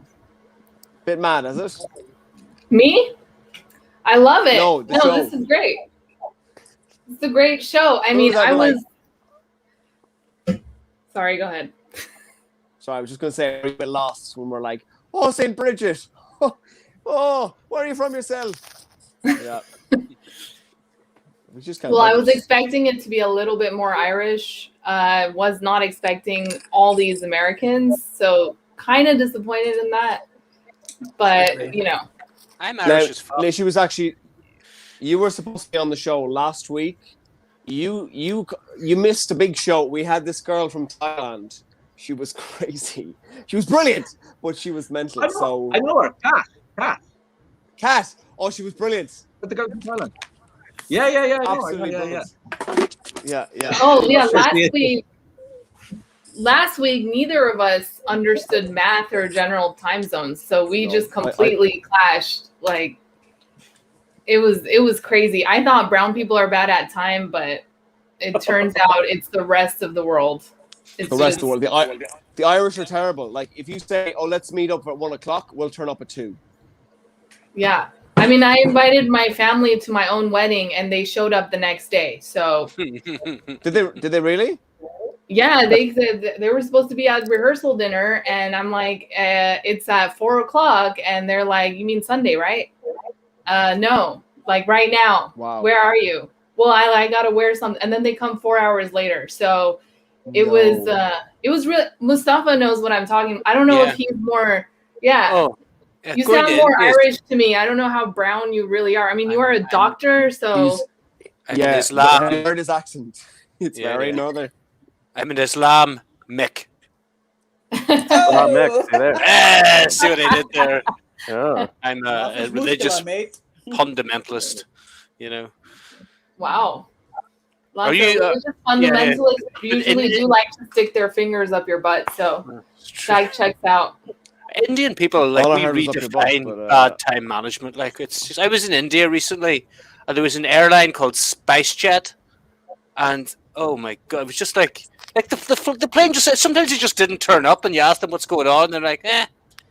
mad, has it? Me? I love it. No, show. This is great. It's a great show. I mean, I was... Sorry, go ahead. Sorry, I was just going to say we're a bit lost when we're like, oh, St.Bridget. Oh, where are you from yourself? Yeah. I was expecting it to be a little bit more Irish. Was not expecting all these Americans, so kind of disappointed in that. But you know, I'm Irish as fuck. She was actually. You were supposed to be on the show last week. You missed a big show. We had this girl from Thailand. She was crazy. She was brilliant, but she was mental. I know her. Kat. Oh, she was brilliant. But the girl from Thailand. Yeah. Absolutely yeah. Oh yeah, last week neither of us understood math or general time zones, so we just completely clashed. Like it was crazy. I thought brown people are bad at time, but it turns out it's the rest of the world. It's the rest of the world. The Irish are terrible. Like if you say, "Oh, let's meet up at 1:00," we'll turn up at 2:00. Yeah. I mean, I invited my family to my own wedding, and they showed up the next day. So Did they really? yeah, they said they were supposed to be at rehearsal dinner, and I'm like, it's at 4:00, and they're like, you mean Sunday, right? No, like right now. Wow. Where are you? Well, I gotta wear something, and then they come 4 hours later. So it was really, Mustafa knows what I'm talking. I don't know if he's more. Yeah. Oh, yeah, You going sound to more India is- Irish to me. I don't know how brown you really are. I mean, you are a doctor, so I'm in I Islam. heard his accent. It's Yeah, very yeah. northern. I'm an Islam Mick. Oh, Mick, see there. See what I did there? Oh. I'm a religious fundamentalist. You know. wow. Lots Are of you, religious fundamentalists usually do like to stick their fingers up your butt, so that checks out. Indian people like All I we heard was up your butt, redefine but, bad time management. Like it's just, I was in India recently, and there was an airline called SpiceJet, and oh my god, it was just like the plane just sometimes it just didn't turn up, and you ask them what's going on, and they're like,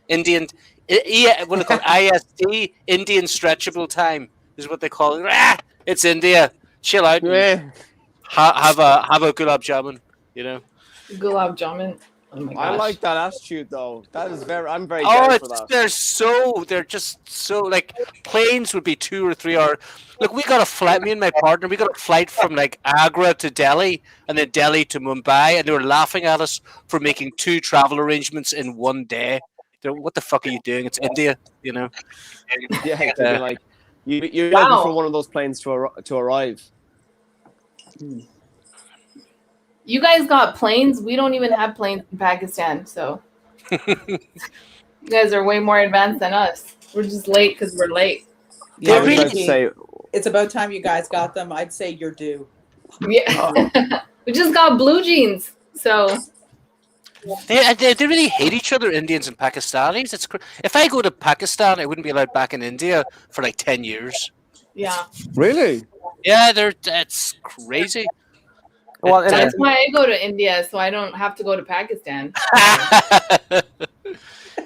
Indian, what they call IST, Indian stretchable time is what they call it. It's India. Chill out. and Have a gulab jamun. You know. Gulab jamun. Oh my gosh. I like that attitude though. That is I'm very down for that. They're just so like planes would be 2 or 3 hours. Look, we got a flight. Me and my partner, we got a flight from like Agra to Delhi, and then Delhi to Mumbai, and they were laughing at us for making 2 travel arrangements in one day. What the fuck are you doing? It's India, you know. Yeah, to be like you're looking for one of those planes to arrive. You guys got planes. We don't even have planes in Pakistan, so you guys are way more advanced than us. We're just late because we're late. Yeah, I was about to say, it's about time you guys got them. I'd say you're due. Yeah, we just got blue jeans, so they really hate each other, Indians and Pakistanis. If I go to Pakistan, I wouldn't be allowed back in India for like 10 years. yeah. really? Yeah, that's crazy. Well, and That's why I go to India, so I don't have to go to Pakistan.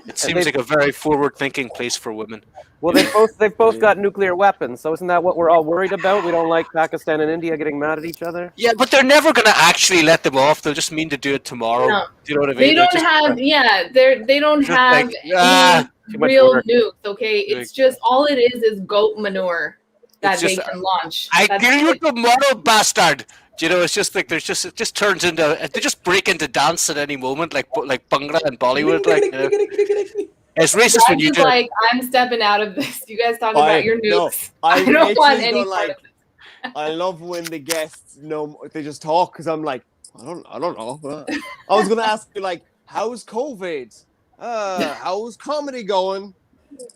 It seems like a very forward-thinking place for women. well, they've both got nuclear weapons, so isn't that what we're all worried about? We don't like Pakistan and India getting mad at each other. Yeah, but they're never going to actually let them off. They'll just mean to do it tomorrow. No. Do you know what I mean? They don't have, they don't Just have like, any too much real work. nukes. Okay, it's just all it is goat manure that It's they just, can launch. I That's kill you it. tomorrow, bastard. Do you know? It's just like it just turns into they just break into dance at any moment, like Bhangra and Bollywood. Like it's racist when you Jack is do. like, I'm stepping out of this. You guys talk about your No, nukes. I I don't want literally any go part like, of it. I love when the guests they just talk because I'm like, I don't know. I was gonna ask you like, how's COVID? How's comedy going?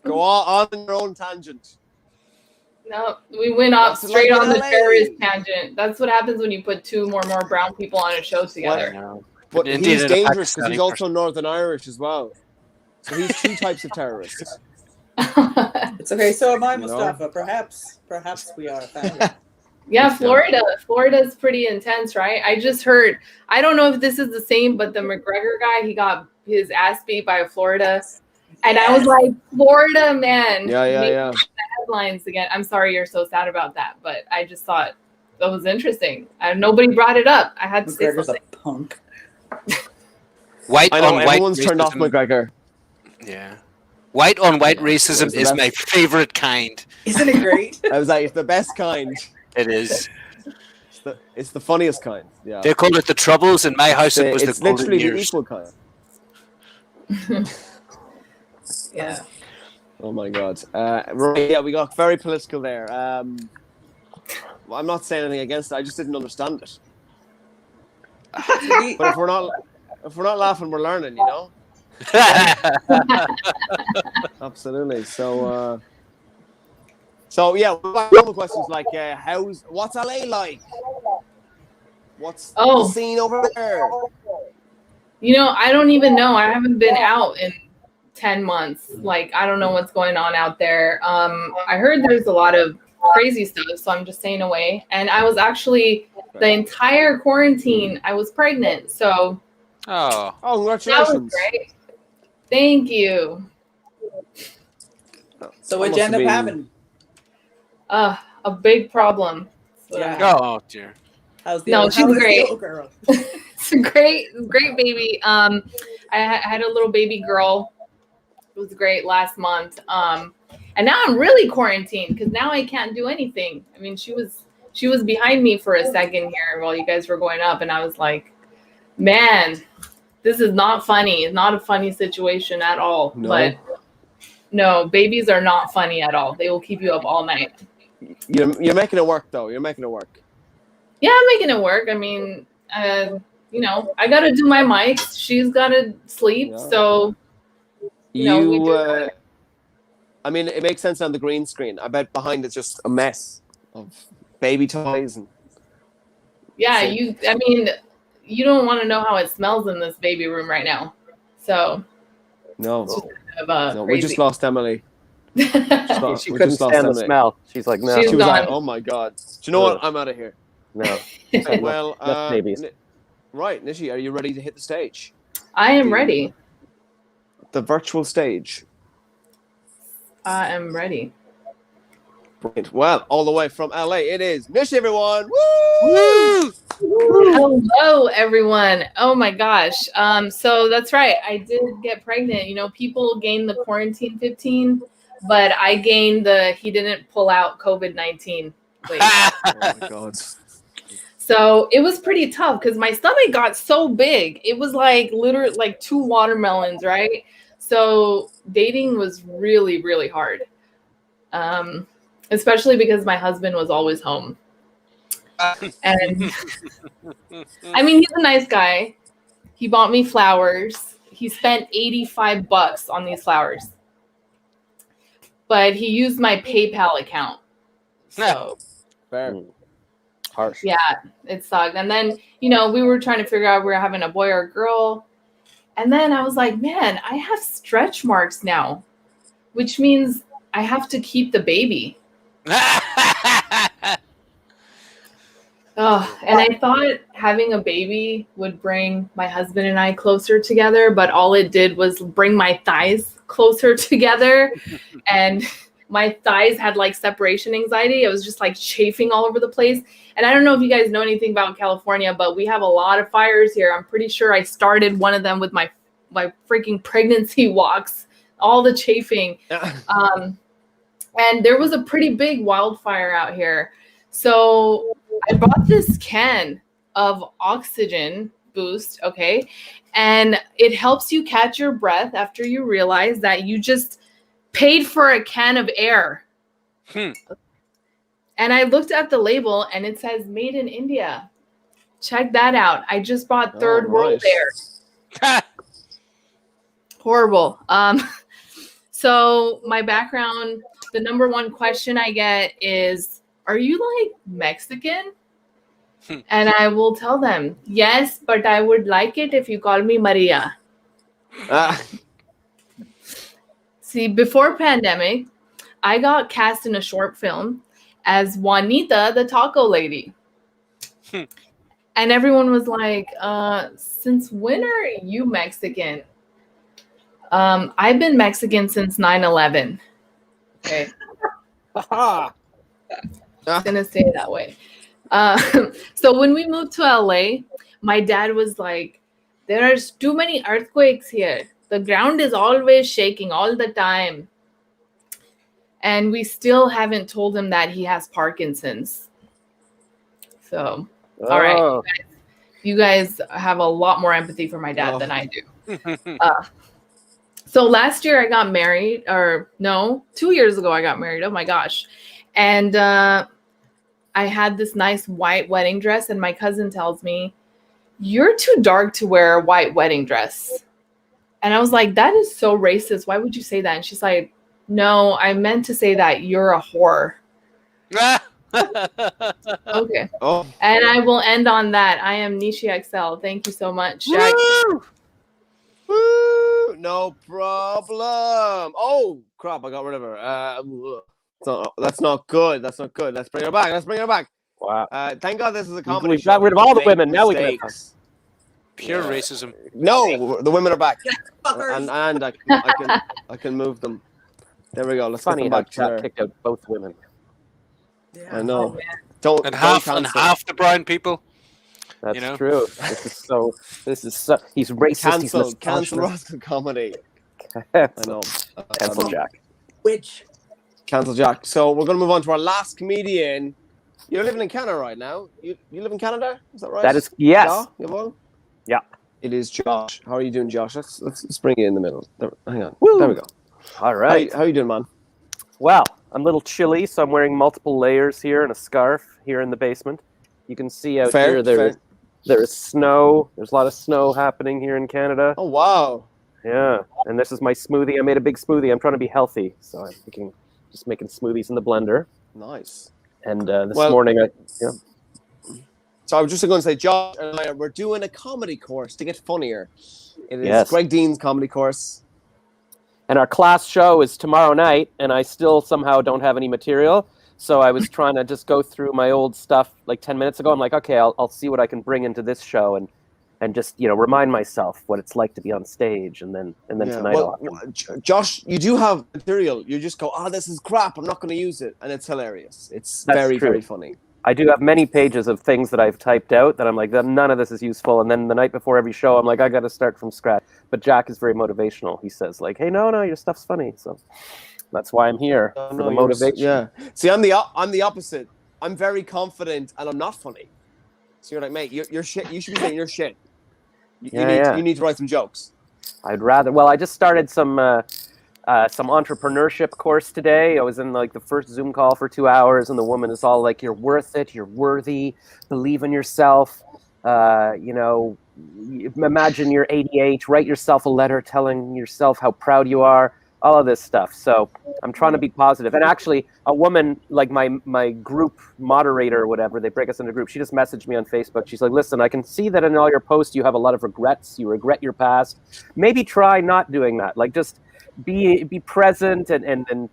Go on your own tangent. No, we went off What's it straight like on in the LA? terrorist tangent. That's what happens when you put 2 more brown people on a show together. But Indian he's and a dangerous because Pakistani he's also Northern Irish as well. So he's 2 types of terrorists. It's okay. So am I, You know? Mustafa. Perhaps we are a family. Yeah, Florida's pretty intense, right? I just heard, I don't know if this is the same, but the McGregor guy, he got his ass beat by Florida. And I was like, Florida, man. Yeah. Headlines again. I'm sorry you're so sad about that, but I just thought that was interesting. Nobody brought it up. I had to say McGregor's something. a punk. White I know on white everyone's turned off racism. McGregor. Yeah, white on white racism It's the is best. my favorite kind. Isn't it great? I was like, it's the best kind. It is. It's the funniest kind. Yeah. They called it the Troubles. In my house, it was It's the Golden literally the Years. equal kind. Yeah. Oh my god. Right, yeah, we got very political there. Well, I'm not saying anything against it. I just didn't understand it. But if we're not laughing, we're learning, you know. Absolutely. So yeah, we've got normal questions like, what's LA like? What's the scene over there? You know, I don't even know. I haven't been out in 10 months. Like, I don't know what's going on out there. I heard there's a lot of crazy stuff, so I'm just staying away. And I was actually, the entire quarantine, I was pregnant. So Oh, that was Congratulations. great. Thank you. So what'd you end up having? A big problem. Yeah. Oh dear. How's the No, old, she's how is great. the old girl? It's a great baby. I had a little baby girl. It was great last month. And now I'm really quarantined because now I can't do anything. I mean, she was behind me for a second here while you guys were going up, and I was like, man, this is not funny. It's not a funny situation at all. No. But no, babies are not funny at all. They will keep you up all night. You're making it work, though. You're making it work. Yeah, I'm making it work. I mean, you know, I got to do my mics. She's got to sleep. Yeah. So, you know, we do I mean, it makes sense on the green screen. I bet behind it's just a mess of baby toys and. yeah, So- I mean, you don't want to know how it smells in this baby room right now. So, No, it's just kind of, no, we just lost Emily. She We couldn't just stand lost the Emily. smell. She's like, no. She's She was like, gone. "Oh my god!" Do you know what? I'm out of here. No. Well, Less babies. Right, Nishy, are you ready to hit the stage? I am ready. The virtual stage. I am ready. Brilliant. Well, all the way from LA, it is Nishy, everyone. Woo! Hello, everyone. Oh my gosh. So that's right. I did get pregnant. You know, people gain the quarantine 15, but I gained the he didn't pull out COVID-19. Oh my god. So it was pretty tough because my stomach got so big. It was like literally like 2 watermelons, right? So dating was really, really hard. Especially because my husband was always home. And I mean, he's a nice guy. He bought me flowers. He spent $85 on these flowers. But he used my PayPal account. So Fair. Harsh. yeah, it sucked. And then, you know, we were trying to figure out if we were having a boy or a girl. And then I was like, man, I have stretch marks now, which means I have to keep the baby. Oh, and I thought having a baby would bring my husband and I closer together, but all it did was bring my thighs closer together. And my thighs had like separation anxiety. It was just like chafing all over the place. And I don't know if you guys know anything about California, but we have a lot of fires here. I'm pretty sure I started one of them with my freaking pregnancy walks, all the chafing. And there was a pretty big wildfire out here. So I bought this can of oxygen boost, okay? And it helps you catch your breath after you realize that you just paid for a can of air. And I looked at the label and it says made in India. Check that out. I just bought third world air. Horrible. So my background, the number one question I get is, are you like Mexican? And I will tell them, yes, but I would like it if you call me Maria. See, before pandemic, I got cast in a short film as Juanita, the taco lady. And everyone was like, since when are you Mexican? I've been Mexican since 9/11. Okay. I'm gonna say it that way. So when we moved to LA, my dad was like, there are too many earthquakes here. The ground is always shaking all the time. And we still haven't told him that he has Parkinson's. So, all right. You guys have a lot more empathy for my dad than I do. So last year I got married, or no, 2 years ago I got married. Oh my gosh. And I had this nice white wedding dress, and my cousin tells me, you're too dark to wear a white wedding dress. And I was like, that is so racist. Why would you say that? And she's like, no, I meant to say that you're a whore. Okay. Oh. And I will end on that. I am Nishy Acsell. Thank you so much, Jack. Woo! No problem. Oh crap! I got rid of her. So that's not good. That's not good. Let's bring her back. Let's bring her back. Wow. Thank God this is a comedy We've show. got rid of all the Make women. Now we can. mistakes. Pure racism. No, the women are back, Fuckers. and I can move them. There we go. Let's Funny get them how back to Chuck their... kicked out both women. Yeah. I know. Oh, man. Don't And don't half cancel. the brown people. That's You know? true. This is so. He's racist. He's Cancel misogynist. Roscoe comedy. I Cancel, know. cancel Um, Jack. Which Cancel Jack. So we're gonna move on to our last comedian. You're living in Canada right now. You live in Canada? Is that right? That is yes. Ja, jawohl? Yeah. It is Josh. How are you doing, Josh? Let's bring you in the middle. There, hang on. Woo. There we go. All right. How you doing, man? Well, I'm a little chilly, so I'm wearing multiple layers here and a scarf here in the basement. You can see out Fair, here fair. there is snow. There's a lot of snow happening here in Canada. Oh wow. Yeah, and this is my smoothie. I made a big smoothie. I'm trying to be healthy, so I'm thinking just making smoothies in the blender. Nice. And this morning, So I was just going to say, Josh and I we're doing a comedy course to get funnier. It is Yes. Greg Dean's comedy course. and our class show is tomorrow night, and I still somehow don't have any material. So I was trying to just go through my old stuff like 10 minutes ago. I'm like, okay, I'll see what I can bring into this show and just remind myself what it's like to be on stage, and then tonight. Josh, you do have material. You just go, oh, this is crap. I'm not going to use it, and it's hilarious. It's That's very true. very funny. I do have many pages of things that I've typed out that I'm like, none of this is useful. And then the night before every show, I'm like, I got to start from scratch. But Jack is very motivational. He says like, hey, no, your stuff's funny. So that's why I'm here for the motivation. Yeah. See, I'm the opposite. I'm very confident, and I'm not funny. So you're like, mate, you're shit. You should be saying you're shit. You need to write some jokes. I'd rather. Well, I just started some entrepreneurship course today. I was in like the first Zoom call for 2 hours, and the woman is all like, "You're worth it. You're worthy. Believe in yourself. Imagine you're 88. Write yourself a letter telling yourself how proud you are." All of this stuff. So I'm trying to be positive. And actually, a woman, like my group moderator or whatever, they break us into groups. She just messaged me on Facebook. She's like, listen, I can see that in all your posts you have a lot of regrets. You regret your past. Maybe try not doing that. Like just be present and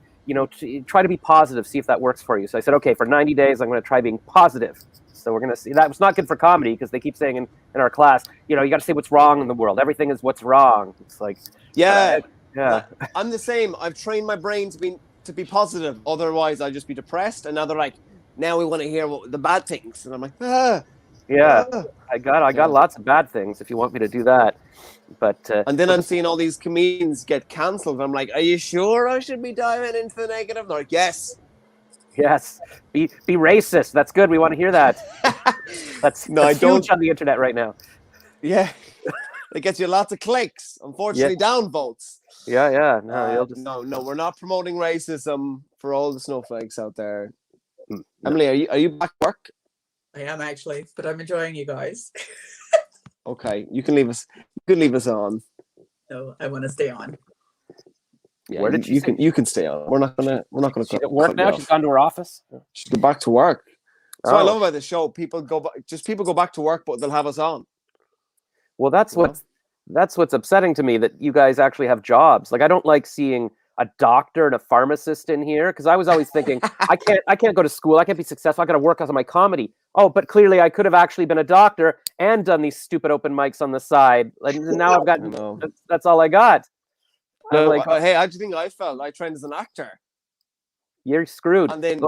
try to be positive. See if that works for you. So I said, okay, for 90 days, I'm going to try being positive. So we're going to see. That was not good for comedy because they keep saying in our class, you got to say what's wrong in the world. Everything is what's wrong. It's like, yeah. Yeah, I'm the same. I've trained my brain to be positive. Otherwise, I'd just be depressed. And now they're like, now we want to hear the bad things, and I'm like, I got lots of bad things. If you want me to do that, but and then I'm seeing all these comedians get cancelled. I'm like, are you sure I should be diving into the negative? And they're like, yes, be racist. That's good. We want to hear that. That's huge on the internet right now. Yeah, it gets you lots of clicks. Unfortunately, downvotes. Yeah. No, no, we're not promoting racism for all the snowflakes out there. No. Emily, are you back to work? I am actually, but I'm enjoying you guys. Okay, you can leave us. You can leave us on. No, I want to stay on. Yeah, where did you can stay on. We're not gonna. She's at work now. She's gone to her office. She's go back to work. That's what I love about the show. People go back to work, but they'll have us on. Well, that's what's upsetting to me, that you guys actually have jobs. Like, I don't like seeing a doctor and a pharmacist in here, because I was always thinking, I can't go to school, I can't be successful, I got to work on my comedy. Oh, but clearly I could have actually been a doctor and done these stupid open mics on the side. Like, now I've got that's all I got. No, like, hey, how do you think I felt? I trained as an actor. You're screwed. And then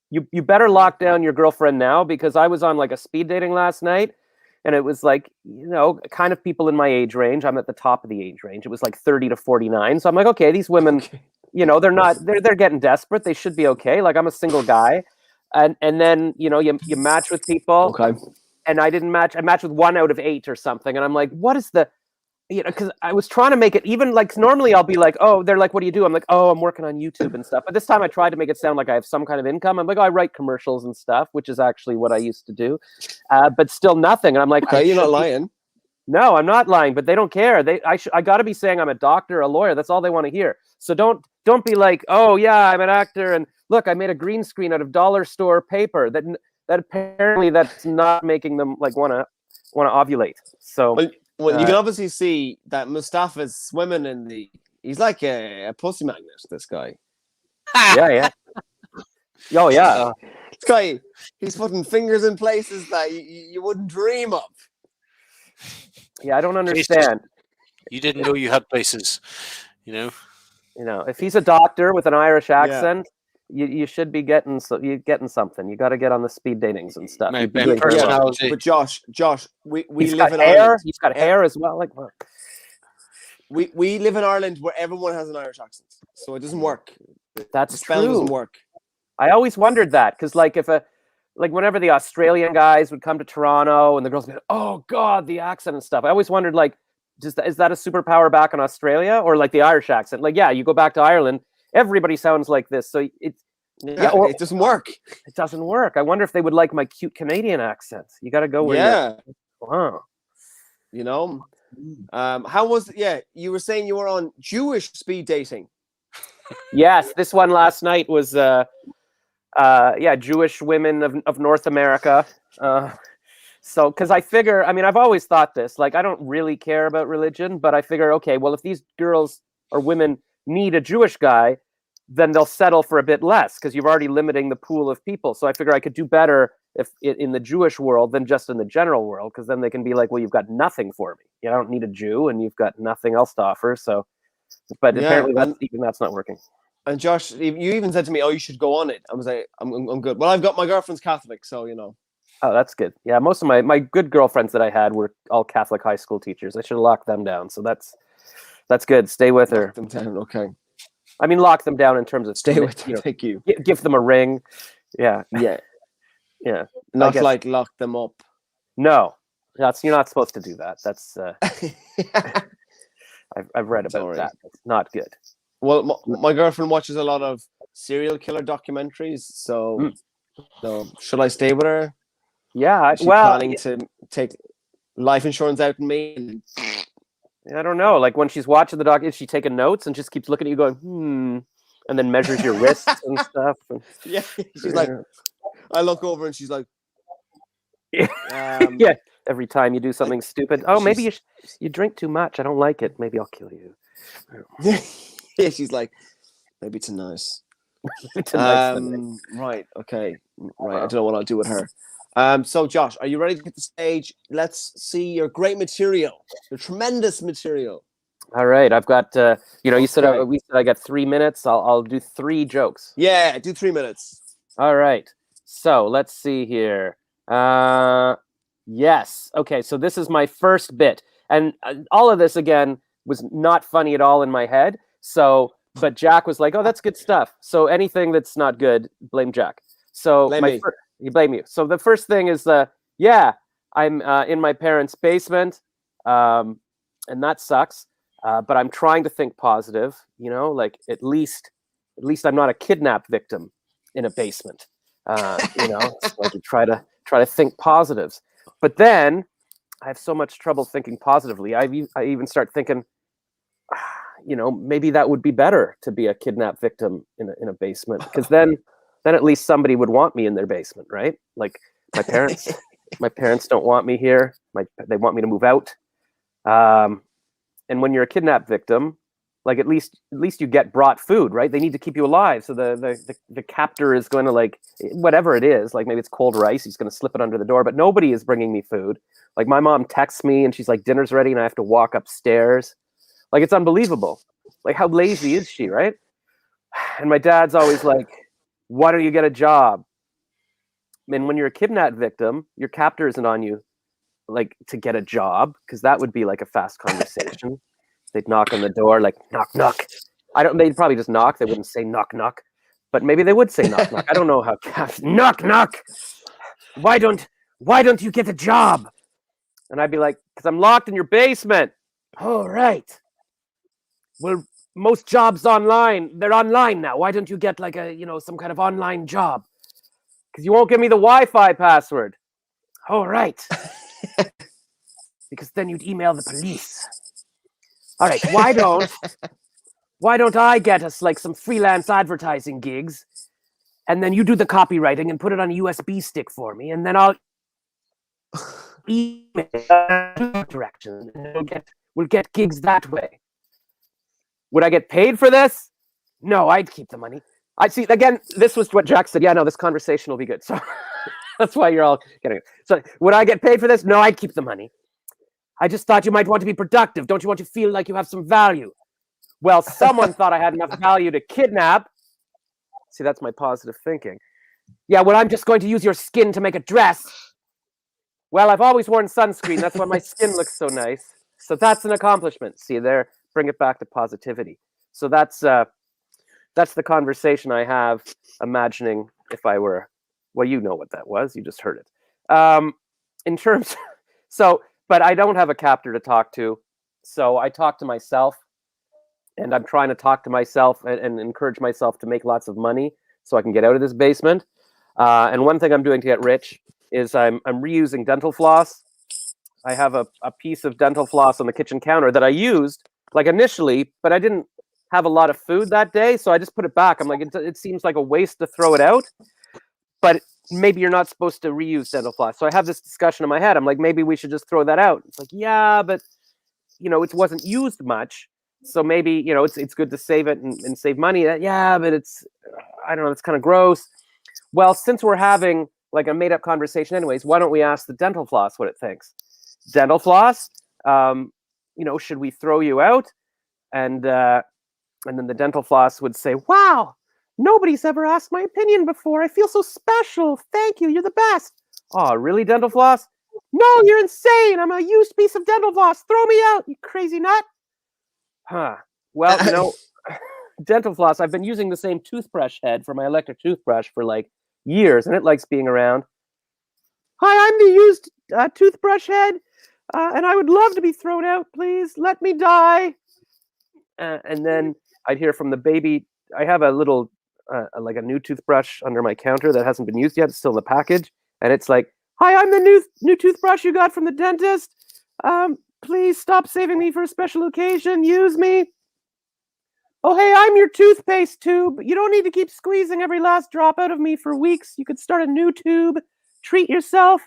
you better lock down your girlfriend now, because I was on like a speed dating last night. And it was like, kind of people in my age range. I'm at the top of the age range. It was like 30 to 49. So I'm like, okay, these women, they're getting desperate. They should be okay. Like, I'm a single guy. And then, you match with people. Okay. And I didn't match. I matched with 1 out of 8 or something. And I'm like, what is the, because I was trying to make it, even like normally I'll be like, oh, they're like, what do you do? I'm like, oh, I'm working on YouTube and stuff. But this time I tried to make it sound like I have some kind of income. I'm like, oh, I write commercials and stuff, which is actually what I used to do. But still nothing. And I'm like, okay, you're not lying. No, I'm not lying, but they don't care. I got to be saying I'm a doctor, a lawyer. That's all they want to hear. So don't be like, oh yeah, I'm an actor, and look, I made a green screen out of dollar store paper. That apparently that's not making them like want to ovulate. So. Well, you can obviously see that Mustafa's swimming in he's like a pussy magnet, this guy. Yeah. Oh, yeah. This guy, he's putting fingers in places that you wouldn't dream of. Yeah, I don't understand. You didn't know you had places, if he's a doctor with an Irish accent, you should be getting something. You got to get on the speed datings and stuff. Maybe You're doing better very well. But Josh, we He's live got in hair. Ireland. He's got hair as well. Like, what? We live in Ireland where everyone has an Irish accent, so it doesn't work. That's the spell true. doesn't work. I always wondered that because, like, whenever the Australian guys would come to Toronto and the girls would be like, "Oh God, the accent and stuff," I always wondered, like, is that a superpower back in Australia or like the Irish accent? Like, yeah, you go back to Ireland, everybody sounds like this, so it doesn't work. It doesn't work. I wonder if they would like my cute Canadian accent. You got to go where wow. You know, how was it? Yeah, you were saying you were on Jewish speed dating. Yes, this one last night was Jewish women of North America. So because I figure, I mean, I've always thought this, like, I don't really care about religion, but I figure, okay, well, if these girls or women need a Jewish guy, then they'll settle for a bit less because you're already limiting the pool of people. So I figure I could do better if in the Jewish world than just in the general world, because then they can be like, well, you've got nothing for me. You don't need a Jew and you've got nothing else to offer. So, but apparently that's not working. And Josh, you even said to me, "Oh, you should go on it." I was like, "I'm good." Well, I've got my girlfriend's Catholic, so you know. Oh, that's good. Yeah, most of my good girlfriends that I had were all Catholic high school teachers. I should have locked them down. So that's good. Stay with her. Lock them down. Okay. I mean, lock them down in terms of stay with them. Thank you. Give them a ring. Yeah. Yeah. Not like lock them up. No, you're not supposed to do that. That's I've read about that. It's not good. Well, my girlfriend watches a lot of serial killer documentaries. So should I stay with her? Yeah. Is she planning to take life insurance out on me? I don't know. Like when she's watching the doc, is she taking notes and just keeps looking at you going, and then measures your wrists and stuff? And, yeah. She's like, I look over and she's like, yeah. Every time you do something stupid, maybe you drink too much. I don't like it. Maybe I'll kill you. Yeah, she's like, maybe tonight. Right. Okay. Right. I don't know what I'll do with her. So Josh, are you ready to hit the stage? Let's see your great material, your tremendous material. All right. I've got, you said I got 3 minutes. I'll do 3 jokes. Yeah. Do 3 minutes. All right. So let's see here. Yes. Okay. So this is my first bit, and all of this again was not funny at all in my head. So, but Jack was like, "Oh, that's good stuff." So anything that's not good, blame Jack. So you blame you. So the first thing is I'm in my parents' basement, and that sucks. But I'm trying to think positive. Like at least I'm not a kidnap victim in a basement. So I can try to think positives. But then I have so much trouble thinking positively. I even start thinking, maybe that would be better to be a kidnap victim in a basement, because then at least somebody would want me in their basement, right? Like my parents don't want me here. They want me to move out. And when you're a kidnap victim, like at least you get brought food, right? They need to keep you alive. So the captor is going to, like, whatever it is, like maybe it's cold rice, he's going to slip it under the door, but nobody is bringing me food. Like my mom texts me and she's like, dinner's ready, and I have to walk upstairs. Like it's unbelievable. Like how lazy is she, right? And my dad's always like, why don't you get a job? And when you're a kidnap victim, your captor isn't on you like to get a job, because that would be like a fast conversation. They'd knock on the door, like knock knock. They'd probably just knock. They wouldn't say knock knock, but maybe they would say knock knock. I don't know how. Knock knock. Why don't you get a job? And I'd be like, because I'm locked in your basement. Oh, right. Well, most jobs online, they're online now. Why don't you get like some kind of online job? Because you won't give me the Wi-Fi password. Oh, right. Because then you'd email the police. All right, why don't I get us like some freelance advertising gigs, and then you do the copywriting and put it on a USB stick for me, and then I'll email direction, and we'll get gigs that way. Would I get paid for this? No, I'd keep the money. I see. Again, this was what Jack said. Yeah, no, this conversation will be good. So that's why you're all getting it. So would I get paid for this? No, I'd keep the money. I just thought you might want to be productive. Don't you want to feel like you have some value? Well, someone thought I had enough value to kidnap, See, that's my positive thinking. Yeah, well, I'm just going to use your skin to make a dress. Well, I've always worn sunscreen. That's why my skin looks so nice. So that's an accomplishment. See there, bring it back to positivity. So that's the conversation I have, imagining if I were, well, you know what that was. You just heard it. In terms, but I don't have a captor to talk to. So I talk to myself, and I'm trying to talk to myself and encourage myself to make lots of money so I can get out of this basement. And one thing I'm doing to get rich is I'm reusing dental floss. I have a piece of dental floss on the kitchen counter that I used like initially, but I didn't have a lot of food that day, so I just put it back. I'm like, it seems like a waste to throw it out, but maybe you're not supposed to reuse dental floss. So I have this discussion in my head. I'm like, maybe we should just throw that out. It's like, yeah, but it wasn't used much, so maybe it's good to save it and save money. Yeah, but I don't know, it's kind of gross. Well, since we're having like a made-up conversation anyways, why don't we ask the dental floss what it thinks? Dental floss, should we throw you out? And then the dental floss would say, wow, nobody's ever asked my opinion before. I feel so special. Thank you. You're the best. Oh, really, dental floss? No, you're insane. I'm a used piece of dental floss. Throw me out, you crazy nut. Huh. Well, dental floss, I've been using the same toothbrush head for my electric toothbrush for like years, and it likes being around. Hi, I'm the used toothbrush head, and I would love to be thrown out. Please let me die. And then I'd hear from the baby. I have a little, like a new toothbrush under my counter that hasn't been used yet. It's still in the package, and it's like, "Hi, I'm the new toothbrush you got from the dentist. Please stop saving me for a special occasion. Use me." Oh, hey, I'm your toothpaste tube. You don't need to keep squeezing every last drop out of me for weeks. You could start a new tube. Treat yourself.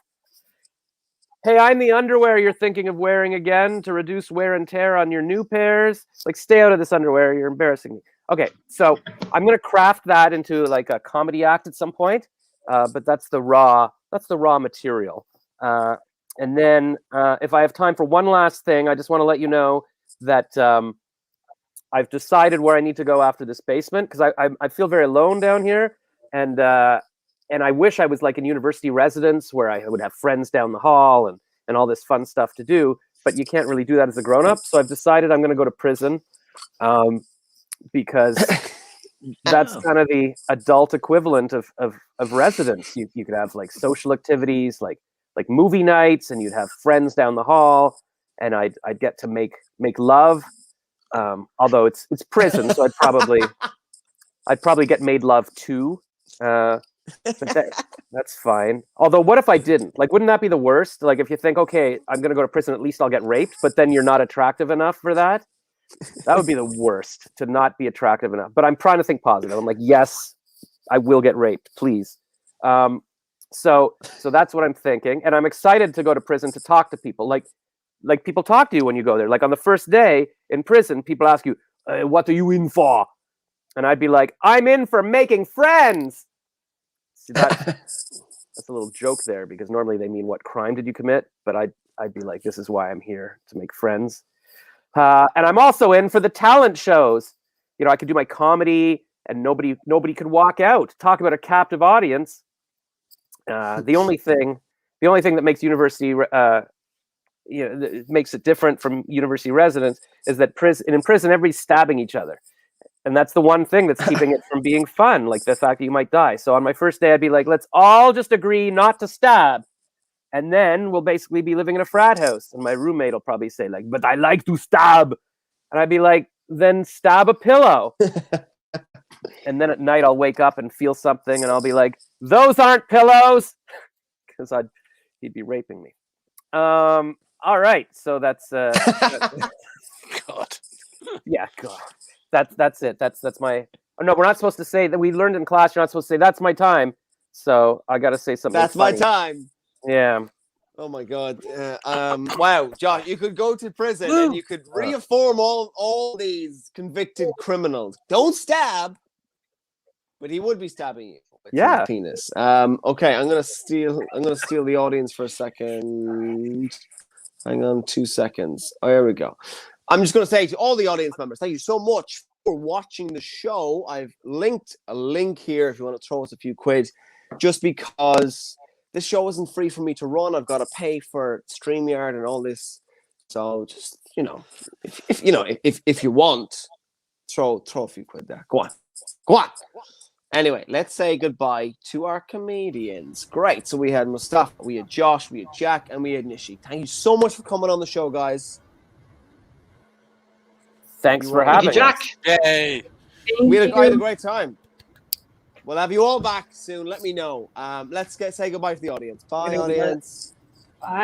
Hey, I'm the underwear you're thinking of wearing again to reduce wear and tear on your new pairs. Like, stay out of this underwear. You're embarrassing me. Okay, so I'm going to craft that into like a comedy act at some point. But that's the raw material. And then if I have time for one last thing, I just want to let you know that I've decided where I need to go after this basement, because I feel very alone down here, and I wish I was like in university residence where I would have friends down the hall and all this fun stuff to do, but you can't really do that as a grown-up. So I've decided I'm going to go to prison, because that's kind of the adult equivalent of residence. You could have like social activities, like movie nights, and you'd have friends down the hall, and I'd get to make love. Although it's prison, so I'd probably get made love too. But that's fine. Although, what if I didn't? Like, wouldn't that be the worst? Like, if you think, okay, I'm going to go to prison, at least I'll get raped, but then you're not attractive enough for that. That would be the worst, to not be attractive enough. But I'm trying to think positive. I'm like, yes, I will get raped, please. So that's what I'm thinking, and I'm excited to go to prison to talk to people. Like people talk to you when you go there. Like on the first day in prison, people ask you, "What are you in for?" And I'd be like, "I'm in for making friends." See, that's a little joke there, because normally they mean, what crime did you commit? But I'd be like, this is why I'm here, to make friends. And I'm also in for the talent shows. I could do my comedy, and nobody could walk out. Talk about a captive audience. The only thing that makes university, makes it different from university residence, is that in prison everybody's stabbing each other. And that's the one thing that's keeping it from being fun, like the fact that you might die. So on my first day, I'd be like, let's all just agree not to stab. And then we'll basically be living in a frat house. And my roommate will probably say, like, but I like to stab. And I'd be like, then stab a pillow. And then at night, I'll wake up and feel something. And I'll be like, those aren't pillows. Because he'd be raping me. All right. So that's... God. Yeah, God. That's it. That's my... Oh, no, we're not supposed to say that. We learned in class, you're not supposed to say, that's my time. So I got to say something That's funny. my time. Yeah. Oh, my God. Wow, Josh, you could go to prison and you could reform all these convicted criminals. Don't stab, but he would be stabbing you with his penis. Okay, I'm gonna steal the audience for a second. Hang on 2 seconds. Oh, here we go. I'm just going to say to all the audience members, thank you so much you're watching the show, I've linked a link here if you want to throw us a few quid, just because this show isn't free for me to run. I've got to pay for StreamYard and all this. So just, if you want, throw a few quid there. Go on. Anyway, let's say goodbye to our comedians. Great. So we had Mustafa, we had Josh, we had Jack, and we had Nishy. Thank you so much for coming on the show, guys. Thanks for having Jack. us. Yay. We had a great time. We'll have you all back soon. Let me know. Let's say goodbye to the audience. Bye, audience.